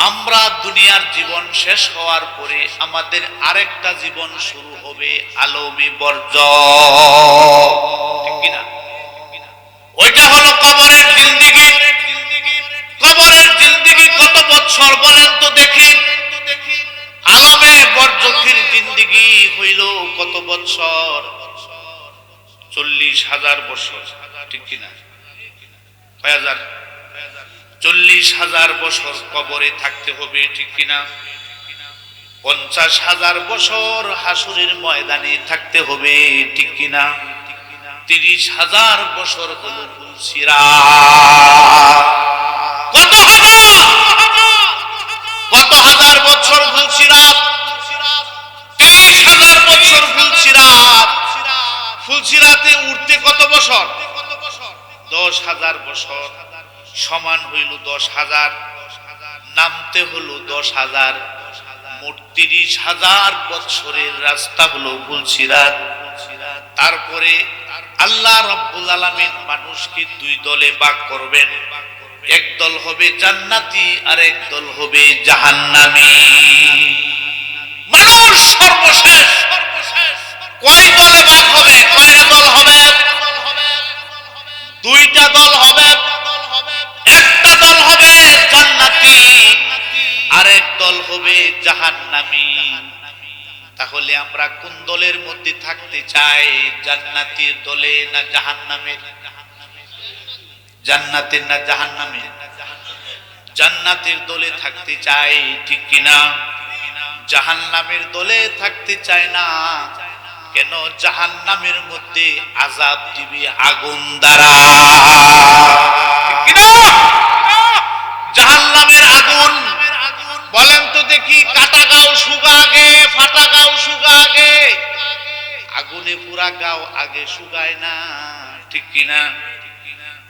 আমরা দুনিয়ার জীবন শেষ হওয়ার পরে আমাদের আরেকটা জীবন শুরু হবে আলমী বর্জ, ঠিক কিনা? ওইটা হলো কবরের জিন্দেগি। কবরের জিন্দেগি কত বছর বলেন তো দেখি? আলমে বরজখের জিন্দেগি হইল কত বছর? 40,000 বছর, ঠিক কিনা? কয় হাজার? 40,000 বছর কবরে থাকতে হবে, ঠিক কিনা? 50,000 বছর হাসরের ময়দানে থাকতে হবে, ঠিক কিনা? 30,000 বছর হলো ফুলসিরাত। কত হাজার বছর ফুলসিরাত? 23,000 বছর ফুলসিরাত। ফুলসিরাতে উঠতে কত বছর? 10,000 বছর সমান হইল 10,000, নামতে হলো 10,000, মোট 30,000 বছরের রাস্তা হলো ফুলসিরাত। তারপরে আল্লাহ রাব্বুল আলামিন মানুষকে দুই দলে ভাগ করবেন। এক দল হবে জান্নাতি আর এক দল হবে জাহান্নামী। মানুষ সর্বশেষ কয় দলে ভাগ হবে? কয়টা দল হবে? দুইটা দল হবে। একটা দল হবে জান্নাতি, আরেক দল হবে জাহান্নামী। তাহলে আমরা কোন দলের মধ্যে থাকতে চাই? জান্নাতের দলে না জাহান্নামের? জান্নাতের না জাহান্নামের? জান্নাতের দলে থাকতে চাই, ঠিক কিনা? জাহান্নামের দলে থাকতে চায় না। কেন? জাহান্নামের মধ্যে আযাব দিবে আগুন দ্বারা, ঠিক কিনা? জাহান্নামের আগুন বলেন তো দেখি, কাটা গাও সুগা আগে, ফাটা গাও সুগা আগে? আগুনে পুরা গাও আগে শুকায় না, ঠিক কিনা?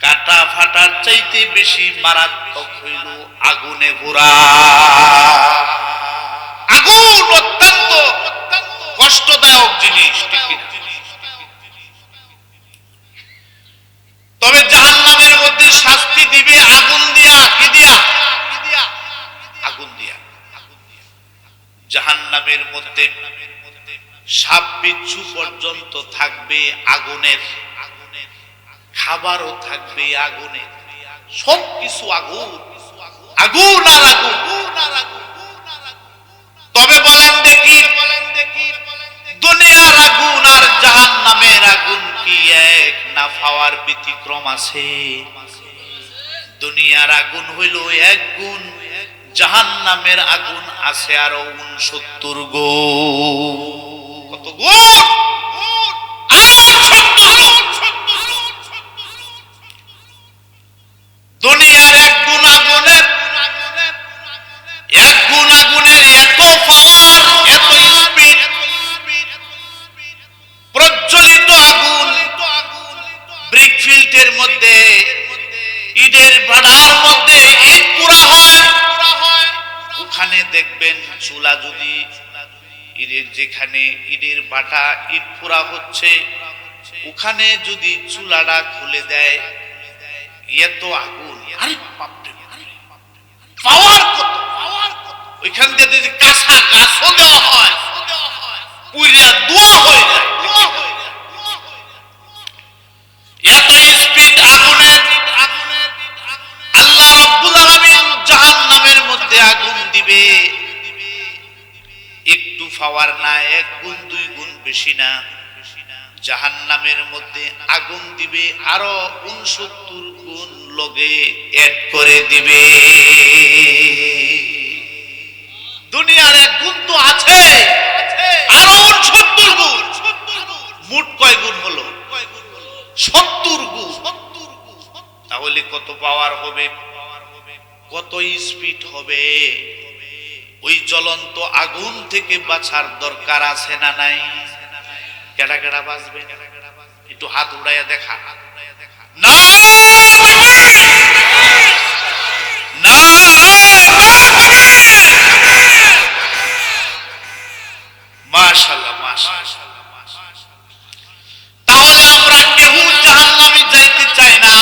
কাটা ফাটার চাইতে বেশি মারাত্মক হইল আগুনে পুরা। আগুন অত্যন্ত কষ্টদায়ক জিনিস, ঠিক কিনা? তবে জাহান্নামের মধ্যে শাস্তি দিবে আগুন দিয়া। কি দিয়া? আগুন দিয়া। জাহান্নামের মধ্যে সাপ বিচ্ছু পর্যন্ত থাকবে আগুনের, খাবারও থাকবে আগুনের, সবকিছু আগুন, আগুন আর আগুন। তবে বলেন দেখি, দুনিয়ার আগুন আর জাহান্নামের আগুন কি এক না পাওয়ার ব্যতিক্রম আছে? দুনিয়ার আগুন হইল এক গুণ, জাহান্নামের আগুন আছে আরো 69 গুণ। কত গুণ? আরো 69 গুণ। দুনিয়ার এক গুণ আগুনের, এক গুণ আগুনের এত পাওয়ার, এত স্পিড, প্রজ্বলিত আগুন ব্রিকফিল্ডের মধ্যে, ইটের ভাটার মধ্যে ইট পুরা হয়। ওখানে দেখবেন চুলা যদি ইটের, যেখানে ইটের ভাটা ইট পুরা হচ্ছে, ওখানে যদি চুলাটা খুলে দেয়, এত আগুন, আরে বাপরে, পাওয়ার কত! ওইখান দিয়ে যদি কাঁচা গাছও দেওয়া হয়, পুরা ধোঁয়া হয়ে যায়। এত স্পিড আগুনের। আল্লাহ রাব্বুল আলামিন জাহান্নামের মধ্যে আগুন দিবে, একটু পাওয়ার না, এক গুণ দুই গুণ বেশি না। জাহান্নামের মধ্যে আগুন দিবে আরো 69 গুণ লগে এড করে দিবে। দুনিয়ার এক গুণ তো আছে, আরো 69 গুণ। মোট কয় গুণ হলো? 70 গুণ। তাহলে কত পাওয়ার হবে? কত স্পিড হবে? ওই জ্বলন্ত আগুন থেকে বাঁচার দরকার আছে না নাই? কেডা কেডা বাঁচবে? একটু হাত উড়াইয়া দেখা। মাশাআল্লাহ, মাশাআল্লাহ। তাহলে আমরা কেউ জাহান্নামে যাইতে চাই না,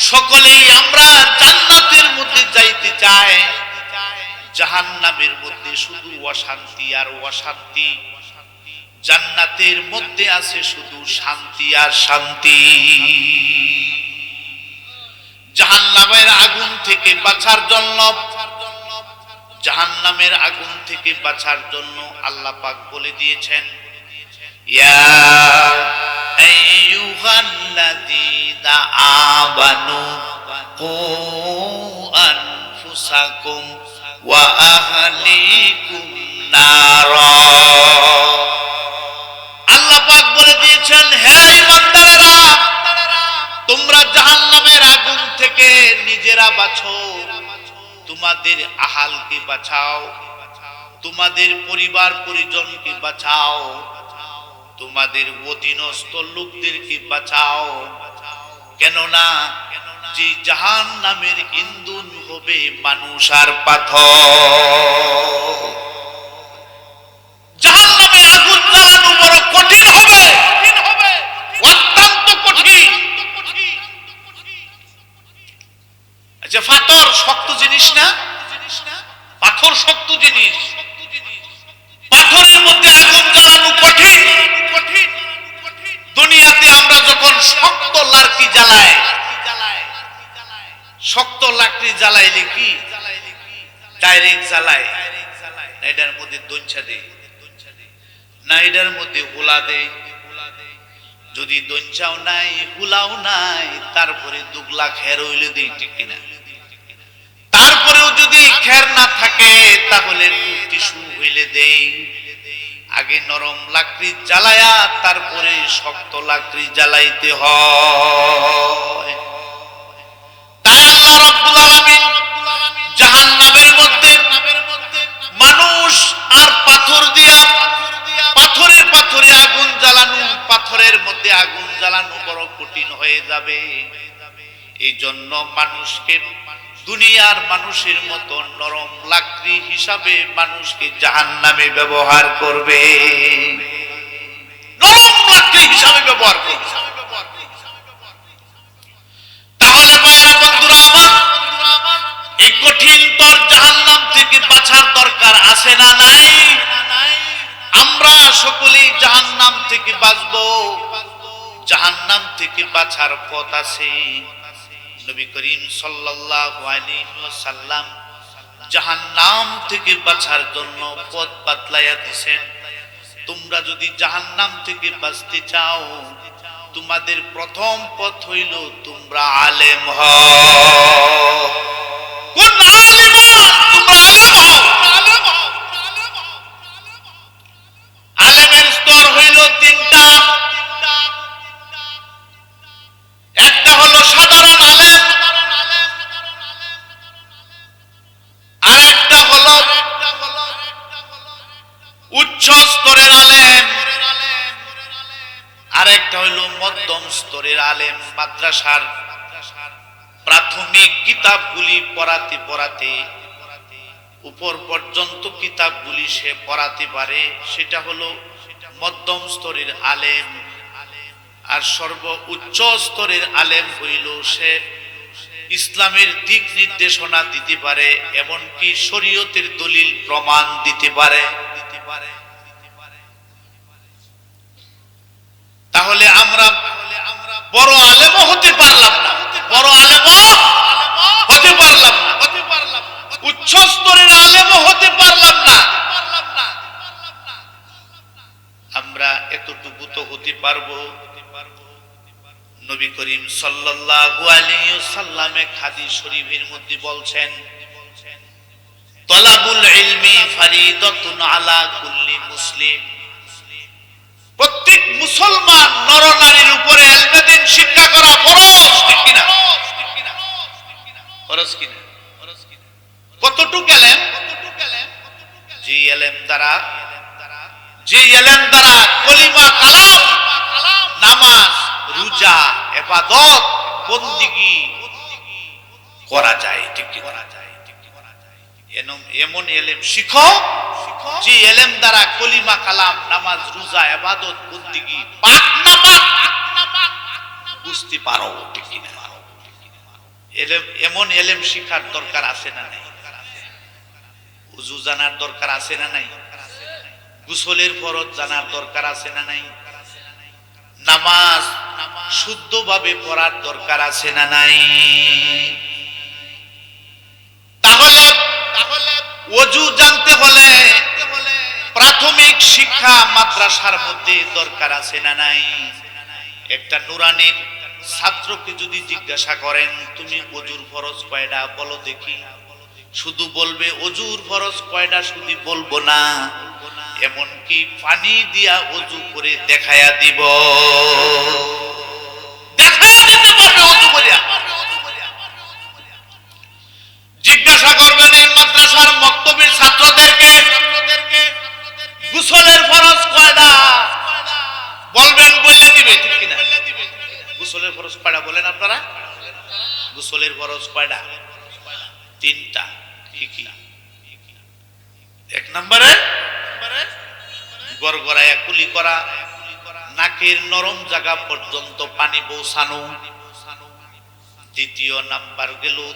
সকলেই আমরা জান্নাতের মধ্যে যাইতে চাই। জাহান্নামের মধ্যে শুধু অশান্তি আর অশান্তি, জান্নাতের মধ্যে আছে শুধু শান্তি আর শান্তি। জাহান্নামের আগুন থেকে বাঁচার জন্য, জাহান্নামের আগুন থেকে বাঁচার জন্য আল্লাহ পাক বলে দিয়েছেন, ইয়া আইয়ুহাল্লাযীনা আমানু কু আনফুসাকুম ওয়া আহলিকুম নারা। আল্লাহ পাক বলে দিয়েছেন, হে ঈমানদারেরা, তোমরা জাহান্নামের আগুন থেকে নিজেরা বাঁচো, তোমাদের আহালকে বাঁচাও, তোমাদের পরিবার পরিজনকে বাঁচাও, তোমাদের অধীনস্থ লোকদেরকে বাঁচাও। কেননা যে জাহান্নামের ইন্ধন হবে মানুষ আর পাথর। জাহান্নামে আগুন জ্বালানো বড় কঠিন হবে, অত্যন্ত কঠিন। আচ্ছা, পাথর শক্ত জিনিস না? পাথর শক্ত জিনিস, পাথরের মধ্যে আগুন জ্বালানো কঠিন। দুনিয়াতে আমরা যখন শক্ত লাকড়ি জ্বালাই, শক্ত লাকড়ি জ্বালাইলে কি ডাইরেক্ট জ্বালাই না, এটার মধ্যে দঞ্চা দেয় না, এটার মধ্যে হুলা দেয়। যদি দঞ্চাও নাই হুলাও নাই, তারপরে দুগলা খের হইলে দেই, ঠিক কিনা? তারপরেও যদি খের না থাকে তাহলে টিস্যু হইলে দেই। আগে নরম লাকড়ি জ্বালায়া তারপরে শক্ত লাকড়ি জ্বালাইতে হয়। তাই আল্লাহ রাব্বুল আলামিন জাহান্নামের মধ্যে মানুষ আর পাথর দিয়া, পাথরের পাথরে আগুন জ্বালানো, পাথরের মধ্যে আগুন জ্বালানো বড় কঠিন হয়ে যাবে। এই জন্য মানুষকে দুনিয়ার মানুষের মতো নরম লাকড়ি হিসাবে মানুষকে জাহান্নামে ব্যবহার করবে, নরম লাকড়ি হিসাবে ব্যবহার করবে। তাহলে ভাইরা বন্ধুরা আমার, এই কঠিন তর জাহান্নাম থেকে বাঁচার দরকার আছে না নাই? আমরা সকলেই জাহান্নাম থেকে বাঁচবো, জাহান্নাম থেকে বাঁচার পথ আছে। নবী করিম সাল্লাল্লাহু আলাইহি ওয়াসাল্লাম জাহান্নাম থেকে বাঁচার জন্য পথ বাতলাইয়া দিয়েছেন। তোমরা যদি জাহান্নাম থেকে বাঁচতে চাও, তোমাদের প্রথম পথ হইল তোমরা আলেম হও। কোন আলেমান? তোমরা আলেম হও। আলেমের স্তর হইল তিনটা। একটা হলো সাধারণ আলেম, আর একটা হলো উচ্চ স্তরের আলেম, আর একটা হইল মধ্যম স্তরের আলেম। মাদ্রাসার প্রাথমিক কিতাবগুলি পড়াতে পড়াতে উপর পর্যন্ত কিতাবগুলি সে পড়াতে পারে, সেটা হলো মধ্যম স্তরের আলেম। আর সর্ব উচ্চ স্তরের আলেম হইল সে ইসলামের দিক নির্দেশনা দিতে পারে, এমনকি শরীয়তের দলিল প্রমাণ দিতে পারে। তাহলে আমরা বড় আলেমও হতে পারলাম না, বড় আলেমও হতে পারলাম না, উচ্চ স্তরের আলেমও হতে পারলাম না। আমরা এতটুকু তো হতে পারবো। নবী করিম সাল্লাল্লাহু আলাইহি ওয়াসাল্লাম এক হাদিস শরীফের মধ্যে বলছেন, তালাবুল ইলমি ফারিদাতুন আলা কুল্লি মুসলিম। প্রত্যেক মুসলমান নরনারীর উপরে ইলমে দ্বীন শিক্ষা করা ফরজ, ঠিক কিনা? ফরজ কিনা? কতটুকু ইলম? যে ইলম দ্বারা কলিমা, কালাম, নামাজ, রোজা, ইবাদত, বন্দেগী করা যায়, ঠিক কি করা যায়? এমন ইলম শিখো যে ইলম দ্বারা কলিমা, কালাম, নামাজ, রোজা, ইবাদত, বন্দেগী পাক না পাক বুঝতে পারো, ঠিক কি না? এমন ইলম শিখার দরকার আছে না নাই? ওযু জানার দরকার আছে না নাই? গোসলের ফরজ জানার দরকার আছে না নাই? নামাজ শুদ্ধভাবে পড়ার দরকার আছে না নাই? তাহলে ওযু জানতে হলে প্রাথমিক শিক্ষা মাদ্রাসার মধ্যে দরকার আছে না নাই? একটা নুরানির ছাত্রকে যদি জিজ্ঞাসা করেন তুমি ওযুর ফরজ কয়টা বলো দেখি, শুধু বলবে ওযুর ফরজ কয়টা শুধু বলবো না, এমন কি পানি দিয়া ওযু করে দেখায়া দিব, দেখায়া দিতে পারবে ওযু করিয়া। জিজ্ঞাসা করবেন এই মাদ্রাসার মক্তবের ছাত্রদেরকে গোসলের ফরজ কয়টা, বলবেন বলে দিবে, ঠিক কিনা? গোসলের ফরজ কয়টা বলেন আপনারা? গোসলের ফরজ কয়টা? 3টা। কি? এক নম্বরে গড়গড়ায়া কুলি করা, নাকের নরম জায়গা পর্যন্ত পানি পৌঁছানো।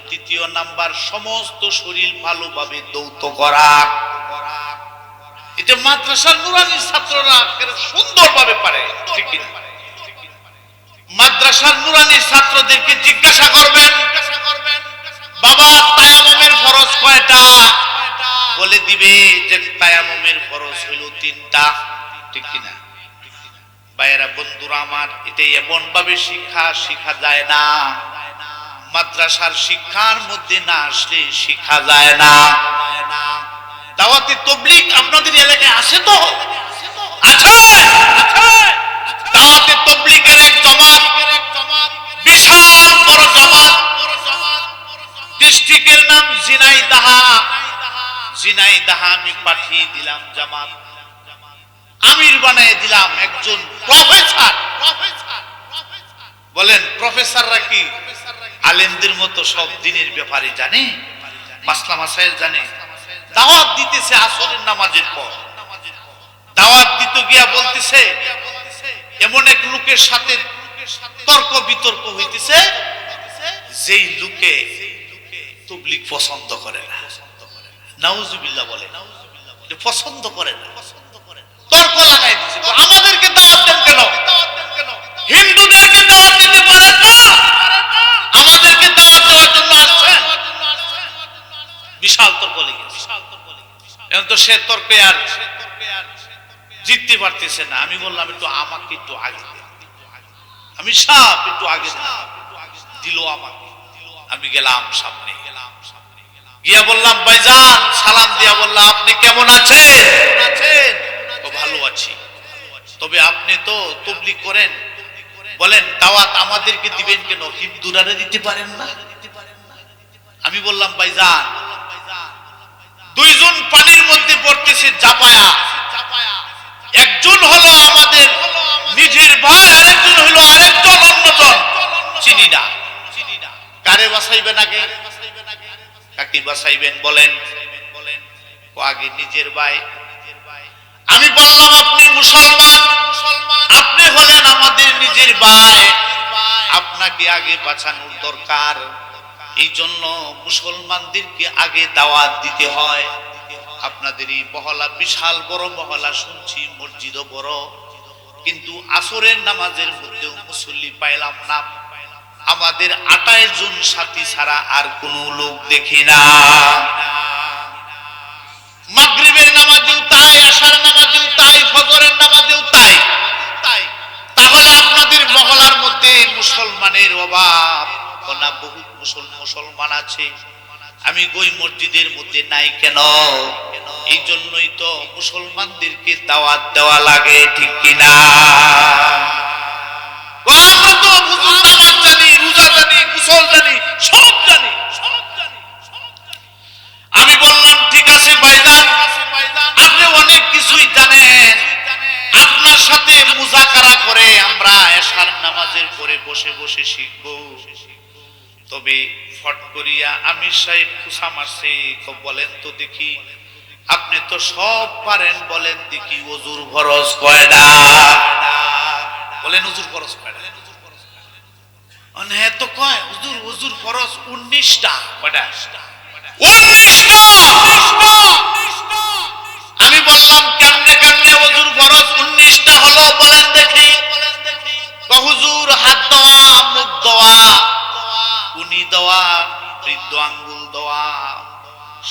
তৃতীয় নাম্বার সমস্ত শরীর ভালোভাবে দৌত করা। এটা মাদ্রাসার নুরানি ছাত্ররা সুন্দরভাবে পারে, ঠিক কিনা? মাদ্রাসার নুরানি ছাত্রদেরকে জিজ্ঞাসা করবেন বাবা তায়াম্মুমের ফরজ কয়টা, বলে দিবে যে তায়াম্মুমের ফরজ হলো 3টা, ঠিক কিনা? ভাইয়েরা বন্ধুরা আমার, এটা এমন ভাবে শিক্ষা যায় না, মাদ্রাসার শিক্ষার মধ্যে না আসলে শিক্ষা যায় না। দাওয়াতে তাবলীগ আপনাদের এলাকায় আছে তো? আছে। দাওয়াতে তাবলীগের এক জামাত, বিশাল বড় জামাত, ডিস্ট্রিক্টের নাম ঝিনাইদহ। আমি পাঠিয়ে দিলাম জামাত, আমির বানিয়ে দিলাম একজন প্রফেসর। বলেন প্রফেসররা কি আলেমদের মতো সব দিনের ব্যাপারে জানে, মাসলা মাসাইল জানে? দাওয়াত দিতেছে আসরের নামাজের পর, দাওয়াত দিতে গিয়া বলতেছে এমন এক লোকের সাথে তর্ক বিতর্ক হইতেছে যেই লোকে তাবলীগ পছন্দ করে না, নাউজুবিল্লাহ বলে, পছন্দ করে না, তর্ক লাগাই দিছে। আমাদেরকে দাওয়াত দেন কেন? হিন্দুদেরকে দাওয়াত দিতে পারেন না, আমাদেরকে দাওয়াত দেওয়ার জন্য আসছেন? বিশাল তর্ক লেগেছে। এখন তো সে তর্কে আর জিততে পারতেছে না। আমি বললাম একটু আমাকে একটু আগে দেন, আমি সাপ একটু আগে দিল আমাকে। আমি গেলাম সামনে, গিয়া বললাম ভাইজান, সালাম দিয়া বললাম আপনি কেমন আছেন? ও ভালো আছি। তবে আপনি তো তাবলীগ করেন, বলেন দাওয়াত আমাদেরকে দিবেন কেন, হিন্দুরারে দিতে পারেন না? আমি বললাম ভাইজান, দুইজন পানির মধ্যে পড়তেছে জাপায়া, একজন হলো আমাদের নিজের ভাই, আরেকজন হলো আরেকজন অন্যজন, চিনি না। কারে বাঁচাইবেন আগে? কাকে বাঁচাইবেন বলেন? ও আগে নিজের ভাই। আমি বললাম আপনি মুসলমান, আপনি হলেন আমাদের নিজের ভাই, আপনাকে আগে বাঁচানোর দরকার। এই জন্য মুসলমানদেরকে আগে দাওয়াত দিতে হয়। আপনাদের এই মহল্লা বিশাল বড় মহল্লা, শুনছি মসজিদও বড়, কিন্তু আসরের নামাজের মধ্যেও মুসল্লি পাইলাম না। আমাদের 28 জন সাথী ছাড়া আর কোন লোক দেখি না। মাগরিবের নামাজেও তাই, আশার নামাজেও তাই, ফজরের নামাজেও তাই। তাহলে আপনাদের মহল্লার মধ্যে মুসলমানের অভাব না? বহুত মুসলমান আছে, আমি ওই মসজিদের মধ্যে নাই কেন? এই জন্যই তো মুসলমানদেরকে দাওয়াত দেওয়া লাগে, ঠিক কিনা? আমরা তো নামাজ জানি, রোজা জানি, গোসল জানি, সব জানি। আমি বললাম ঠিক আছে ভাইজান, আপনি অনেক কিছুই জানেন, আপনার সাথে মুজাকারা করে আমরা এশার নামাজের পরে বসে বসে শিখব। তবে ফট করিয়া আমির সাহেব খুশা মারছে, বলেন তো দেখি আপনি তো সব পারেন, বলেন দেখি ওযুর ফরজ কয়টা? বলেন ওযুর ফরজ কয়টা? হ্যাঁ তো কয় ওযুর ফরজ 19টা। কয়টা? 19টা।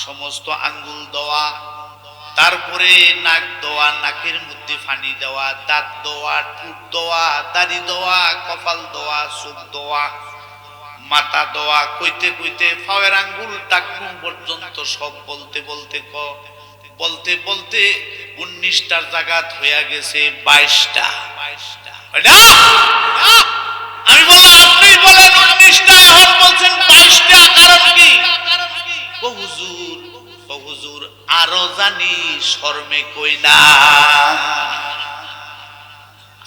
সমস্ত আঙ্গুল দেওয়া, তারপরে নাক দেওয়া, নাকের মধ্যে পানি দেওয়া, দাঁত দেওয়া, ঠোঁট দেওয়া, দাড়ি দেওয়া, কপাল দেওয়া, চোখ দেওয়া, মাথা দেওয়া, কইতে কইতে পায়ের আঙ্গুল টাকনু পর্যন্ত সব বলতে বলতে বলতে বলতে 19টার জায়গাত হয়ে গেছে 22টা। আমি বললাম আপনি বলেন 19টা, এখন বলছেন 22টা, কারণ কি? হুজুর আরো জানি শর্মে কই না,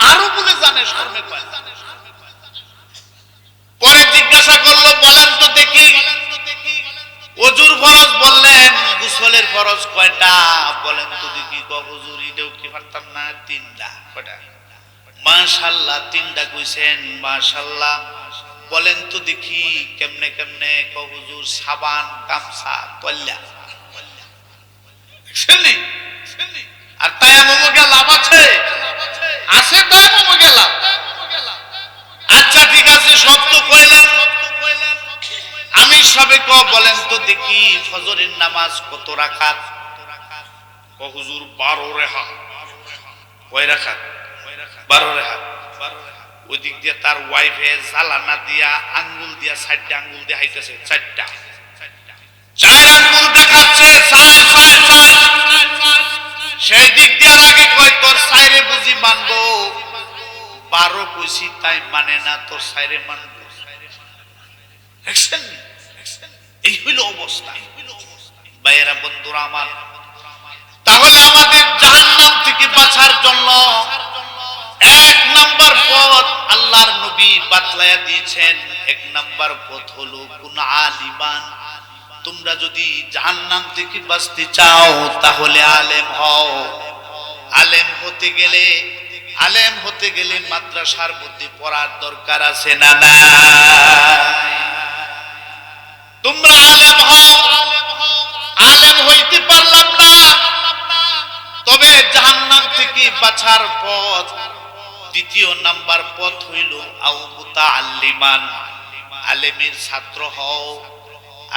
আরো বলে জানে শর্মে কই না। পরে জিজ্ঞাসা করলো বলেন তো দেখি ওযুর ফরজ, বললেন গোসলের ফরজ কয়টা বলেন তো দেখি। হুজুর এটাও কি পারতাম না, 3টা। কয়টা? মাশাআল্লাহ 3টা কইছেন, মাশাআল্লাহ। বলেন তো দেখি কেমনে কেমনে। হুজুর সাবান, গামছা, তল্লা। আর তায়াম্মুমে লাভ আছে, আছে তায়াম্মুমে লাভ। আচ্ছা ঠিক আছে, সব তো কইলেন, আমি সবে বলেন তো দেখি ফজরের নামাজ কত রাকাত? হুজুর 12 রাকাত। কয় রাকাত? 12 রাকাত। ওই দিক দিয়ে তার ওয়াইফে জ্বালানা দিয়া আঙ্গুল দিয়া 4টা আঙ্গুল দিয়ে হাইতেছে, 4টা 4 আঙ্গুল দেখাচ্ছে, 4 সেই দিক দিয়ে লাগে কয় তোর সাইরে বুঝি মানবো, 12 কইছি তাই মানে না, তোর সাইরে মানবো। এই হইল অবস্থা। ভাইয়েরা, বন্ধুরা আমার, তাহলে আমাদের জাহান্নাম থেকে বাঁচার জন্য 1 নাম্বার পথ আল্লাহর নবী বাতলায়া দিয়েছেন। 1 নাম্বার পথ হলো কুন আলিমান। তোমরা যদি জাহান্নাম থেকে বাঁচতে চাও তাহলে আলেম হও। আলেম হতে গেলে মাদ্রাসার মধ্যে পড়ার দরকার আছে না না? তোমরা আলেম হও। আলেম হইতে পারলাম না, তবে জাহান্নাম থেকে বাঁচার পথ 2 নাম্বার পথ হইল আও মুতাআল্লিমান। আলেমের ছাত্র হও।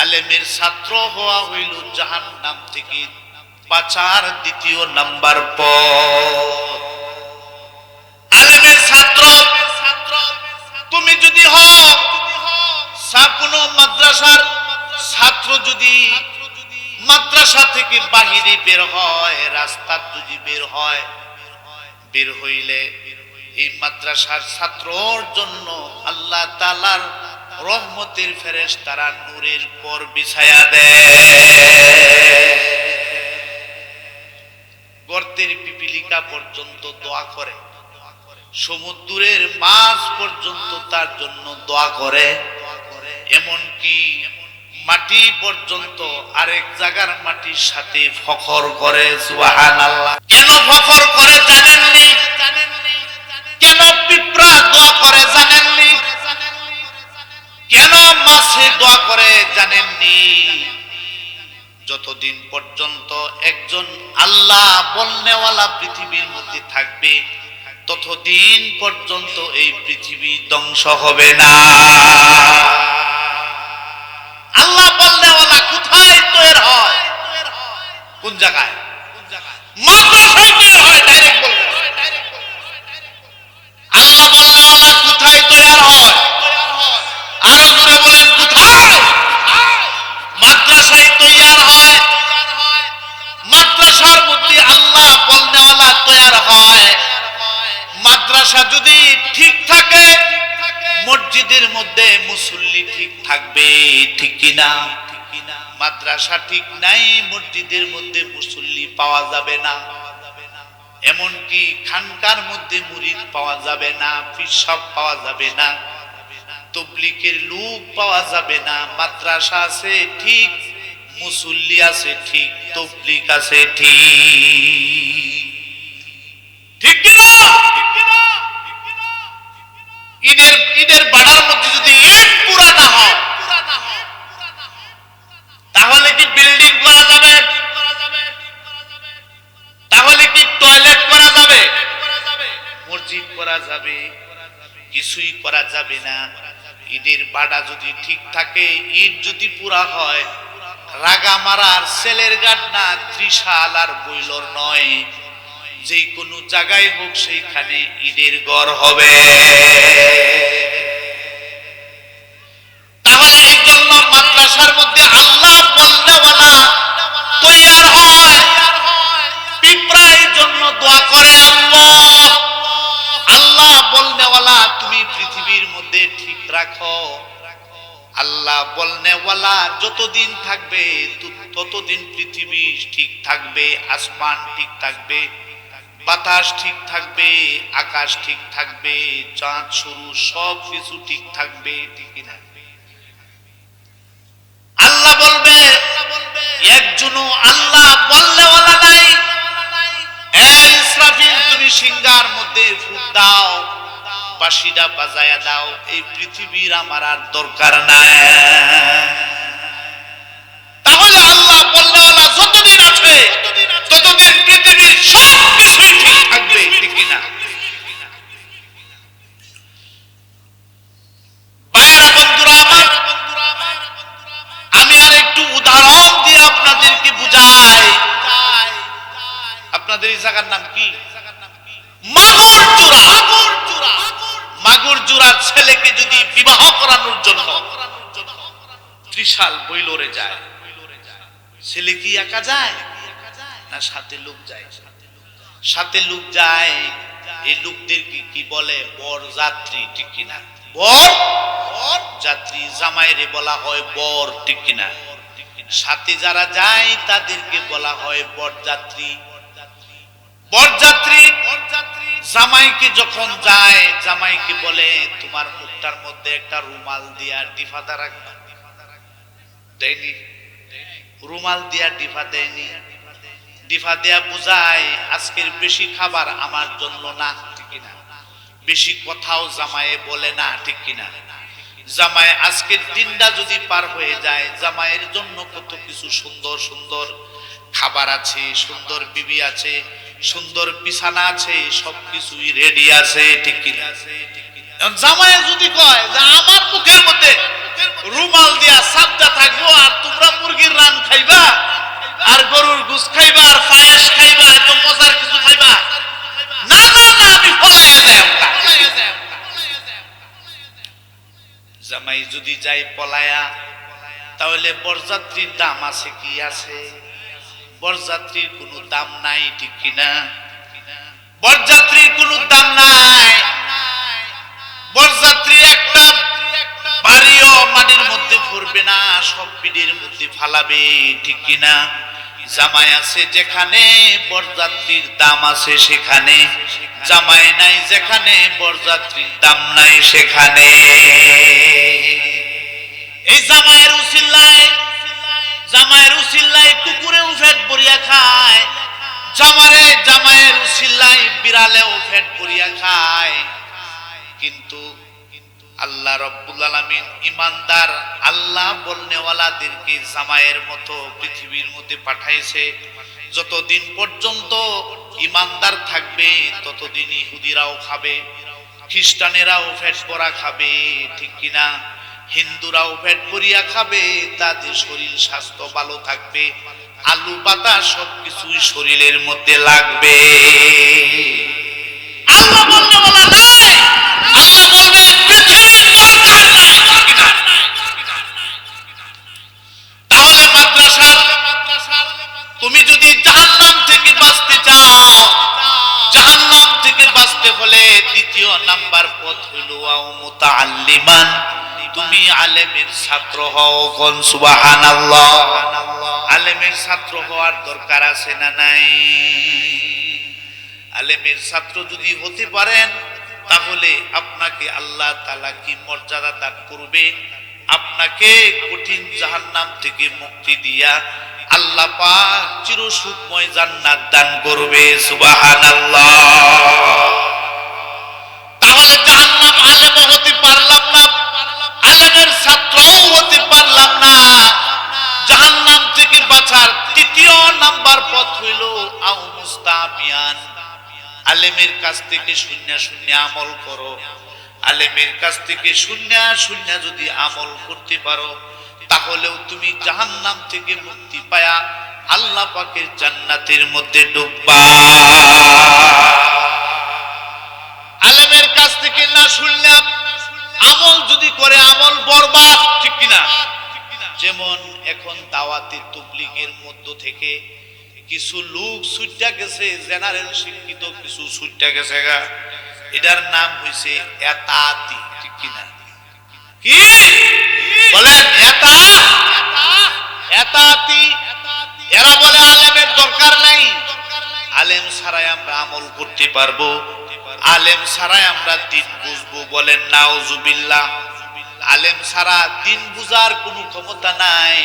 আলেমের ছাত্র হওয়া হইল জাহান্নাম থেকে বাঁচার 2 নাম্বার পথ। আলেমের ছাত্র তুমি যদি হও, কোনো মাদ্রাসার ছাত্র যদি মাদ্রাসা থেকে বাহিরে বের হয়, রাস্তার যদি বের হয়, বের হইলে এই মাদ্রাসার ছাত্রর জন্য আল্লাহ তাআলার রহমতের ফেরেশতারা নূরের পর বিছায়া দেয়। গর্তের পিপিলিকা পর্যন্ত দোয়া করে, সমুদ্রের মাছ পর্যন্ত তার জন্য দোয়া করে, এমনকি মাটি পর্যন্ত আরেক জায়গার মাটির সাথে ফখর করে। সুবহানাল্লাহ। কেন ফখর করে জানেননি? কেন পিঁপড়া দোয়া করে জানেননি? কেন মাছে দোয়া করে জানেননি? যতদিন পর্যন্ত একজন আল্লাহ বলনেওয়ালা পৃথিবীর মধ্যে থাকবে, ততদিন পর্যন্ত এই পৃথিবী ধ্বংস হবে না। আল্লাহ বলনেওয়ালা কোথায় তৈরি হয়? কোন জায়গায়? মাদ্রাসায় তৈরি হয়। ডাইরেক্ট বলবে, আল্লাহ বলনেওয়ালা কোথায় তৈরি হয়? আরো জোরে বলেন, কোথায়? মাদ্রাসায় তৈরি হয়। মাদ্রাসার মধ্যে আল্লাহ বলনেওয়ালা তৈরি হয়। মাদ্রাসা যদি ঠিক থাকে, মসজিদের মধ্যে মুসল্লি ঠিক থাকবে, ঠিক কিনা? মাদ্রাসা ঠিক নাই, মসজিদের মধ্যে মুসল্লি পাওয়া যাবে না। এমনকি খানকার মধ্যে মুরিদ পাওয়া যাবে না, পিসাব পাওয়া যাবে না, তাবলীগের লোক পাওয়া যাবে না। মাদ্রাসা আছে ঠিক, মুসল্লি আছে ঠিক, তাবলীগ আছে ঠিক, ঠিক কিনা? ঈদের বাড়ার মধ্যে যদি ইট পুরা না হয়, তাহলে কি বিল্ডিং করা যাবে? তাহলে কি টয়লেট করা যাবে? মসজিদ করা যাবে? কিছুই করা যাবে না। ঈদের বাড়া যদি ঠিক থাকে, ঈদ যদি পুরা হয়, রাগা মারার ছেলের গাট না, ত্রিশাল আর বইলর নয়, যে কোনো জায়গায় হোক সেইখানে ঈদের ঘর হবে। তাহলে এই জন্য মাদ্রাসার মধ্যে আল্লাহ বলনেওয়ালা তৈয়ার হয়, পিঁপড়ার জন্য দোয়া করে আল্লাহ, আল্লাহ বলনেওয়ালা তুমি পৃথিবীর মধ্যে ঠিক রাখো। আল্লাহ বলনেওয়ালা যতদিন থাকবে ততদিন পৃথিবী ঠিক থাকবে, আসমান ঠিক থাকবে, বাতাস ঠিক থাকবে, আকাশ ঠিক থাকবে, চাঁদ শুরু সব কিছু ঠিক থাকবে, ঠিক না? আল্লাহ বলবে, একজনও আল্লাহ বলনেওয়ালা নাই। ইসরাফিল তুমি সিংহার মধ্যে ফুঁক দাও, বাঁশিটা বাজায়া দাও, এই পৃথিবীর আমার আর দরকার নাই। তাহলে আল্লাহ বলনেওয়ালা যতদিন আছে ততদিন পৃথিবীর সব কিছুই ঠিক থাকবে, ঠিক না? ভাইয়েরা, বন্ধুরা আমার, আমি আর একটু উদাহরণ দিয়ে আপনাদেরকে বুঝাই। আপনাদের এই জায়গার নাম কি? মাগুরজোড়া। মাগুরজোড়ার ছেলেকে যদি বিবাহ করানোর জন্য ত্রিশাল বইলরে যায়, ছেলে কি একা যায় না সাথে লোক যায়? সাথে লোক যায়। এই লোকদেরকে কি বলে? বর যাত্রী, ঠিক কিনা? বর যাত্রী, জামাইরে বলা হয় বর, ঠিক কিনা? সাথে যারা যায় তাদেরকে বলা হয় বরযাত্রী। বরযাত্রী জামাইকে যখন যায়, জামাইকে বলে তোমার মুখটার মধ্যে একটা রুমাল দিয়া ডিফাদা রাখবা। দেয়নি, রুমাল দিয়া ডিফা দেয়নি। ডিফা দেয়া বুঝায় আজকের বেশি খাবার আমার জন্য না, ঠিক কিনা? বেশি কথাও জামাইয়ে বলে না, ঠিক কিনা? জামাই আজকের দিনটা যদি পার হয়ে যায়, জামাইয়ের জন্য কত কিছু সুন্দর সুন্দর খাবার আছে, সুন্দর বিবি আছে, সুন্দর বিছানা আছে, সবকিছুই রেডি আছে, ঠিক কিনা? জামাই যদি কয় যে আমার মুখের মধ্যে রুমাল দিয়া সাবদা থাকবো, আর তোমরা মুরগির রান খাইবা, আর গরুর গোশ খাইবা, আর পায়েস খাইবা, এত মজার কিছু খাইবা, না না না, আমি পলাইয়া যাই। জামাই যদি যাই পলায়া, তাহলে বরযাত্রীর দাম আছে কি? আছে। বরযাত্রীর কোনো দাম নাই, ঠিক কিনা? বরযাত্রীর কোনো দাম নাই। বরযাত্রী একটা বাড়িও মাটির মধ্যে পড়বে না, সব পিঠের মধ্যে ফালাবে, ঠিক কিনা? জামাই আছে যেখানে বরযাত্রীর দাম আছে সেখানে, জামাই নাই যেখানে বরযাত্রীর দাম নাই সেখানে। এই জামাইয়ের উসিল্লায়, জামাইয়ের উসিল্লায় কুকুরেও পেট ভরিয়া খায়, জামাইয়ের উসিল্লায় বিড়ালেও পেট ভরিয়া খায়। কিন্তু আল্লাহ রব্বুল আলামিন ইমানদার আল্লাহ বলনেওয়ালাদেরকে জামাইয়ের মতো পৃথিবীর মধ্যে পাঠাইছে। যতদিন পর্যন্ত ইমানদার থাকবে ততদিন ইহুদিরাও খাবে, খ্রিস্টানেরাও পেট ভরা খাবে, ঠিক কিনা? হিন্দুরাও পেট ভরিয়া খাবে, তাদের শরীর স্বাস্থ্য ভালো থাকবে, আলু পাতা সবকিছুই শরীরের মধ্যে লাগবে। আল্লাহ বলনেওয়ালা নাই, আল্লাহ বলবে পৃথিবীর দরকার নাই, ঠিক কিনা? তাহলে মাদ্রাসা, তুমি যদি জাহান্নাম থেকে বাঁচতে চাও, জাহান্নাম থেকে বাঁচতে হলে দ্বিতীয় নাম্বার পথ হইল ওয়াও মুতাআল্লিমান, তুমি আলেমের ছাত্র হও। কোন সুবহানাল্লাহ। আলেমের ছাত্র হওয়ার দরকার আছে না নাই? আলেমের ছাত্র যদি হতে পারেন, তাহলে আপনাকে আল্লাহ তাআলা কি মর্যাদা দান করবে? আপনাকে কঠিন জাহান্নাম থেকে মুক্তি দিয়া আল্লাহ পাক চিরসুখময় জান্নাত দান করবে। সুবহানাল্লাহ। তাহলে জাহান্নাম আলেমও হতে পারলাম না, আলেমের ছাত্রও হতে পারলাম না। জাহান্নাম থেকে বাঁচার তৃতীয় নাম্বার পথ হইল আও মুস্তাবিয়ান, আলেমের কাছ থেকে শূন্য শূন্য আমল করো। আলেমের কাছ থেকে শূন্য শূন্য যদি আমল করতে পারো, তাহলেও তুমি জাহান্নাম থেকে মুক্তি পায়া আল্লাহ পাকের জান্নাতের মধ্যে ঢুকবা। আলেমের কাছ থেকে না শুনলে আমল যদি করে আমল বরবাদ, ঠিক কিনা? যেমন এখন দাওয়াতি তাবলীগের মধ্য থেকে কিছু লোক ছুট্টা গেছে, জেনারেল শিক্ষিত কিছু ছুট্টা গেছে গা, এটার নাম হইছে এতাতি, ঠিক কিনা? কি বলেন? এতাতি। এরা বলে আলেমের দরকার নাই, আলেম ছাড়াই আমরা আমল করতে পারবো, আলেম ছাড়াই আমরা দিন বুঝবো। বলেন নাউজুবিল্লাহ। আলেম ছাড়া দিন বুঝার কোনো ক্ষমতা নাই,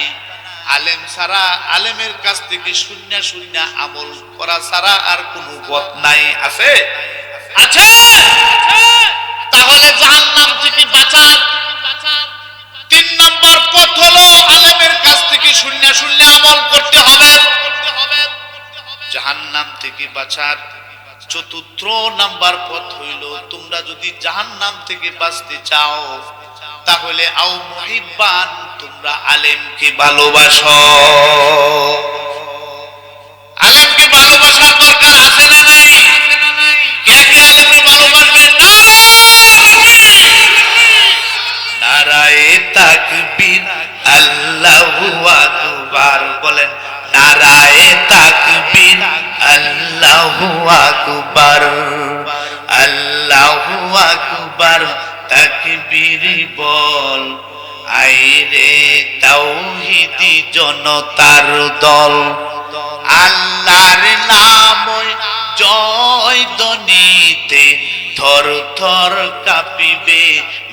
আলেম ছাড়া আলেমের কাছ থেকে শূন্য শূন্য আমল করা ছাড়া আর কোনো পথ নাই। আছে? আছে। তাহলে জাহান্নাম থেকে বাঁচার 3 নম্বর পথ হলো আলেমের কাছ থেকে শূন্য শূন্য আমল করতে হবে। জাহান্নাম থেকে বাঁচার 4র্থ নাম্বার পথ হইল, তোমরা যদি জাহান্নাম থেকে বাঁচতে চাও তাহলে আও মুহিব্বান, তোমরা আলেমকে ভালোবাসো। আলেমকে ভালোবাসার দরকার আছে না নাই? কে কে আলেমকে ভালোবাসবেন? নারায়ে তাকবীর, আল্লাহু আকবার। বলেন নারায়ে তাকবীর, আল্লাহু আকবার, আল্লাহু আকবার। তাকবীর বল, আইরে তাওহীদি জনতার দল। আল্লাহর নাম জয় ধ্বনিতে থর থর কাঁপিবে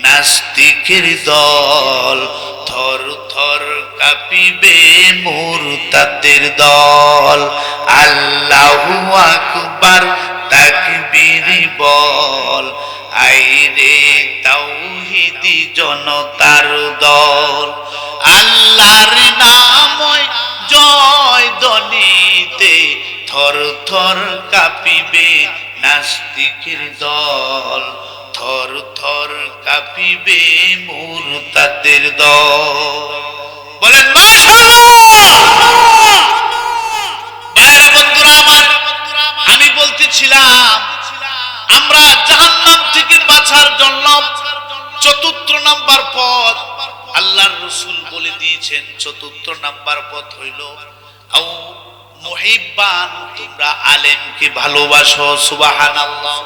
নাস্তিকের দল, থর থর কাঁপিবে মুরতাদের দল। আল্লাহু আকবার, তাকবীর বল, আইরে তাওহীদি জনতার দল। আল্লাহর নাম জয় ধ্বনিতে থর থর কাঁপিবে নাস্তিকের দল, থর থর কাঁপিবে মুরতাদের দল। বলেন মাশাআল্লাহ। ভাইরা বন্ধুরা আমার, আমি বলতেছিলাম আমরা জাহান্নাম থেকে বাঁচার জন্য 4র্থ নাম্বার পথ আল্লাহর রাসূল বলে দিয়েছেন। 4র্থ নাম্বার পথ হইল আও মুহিব্বান, তোমরা আলেমকে ভালোবাসো। সুবহানাল্লাহ।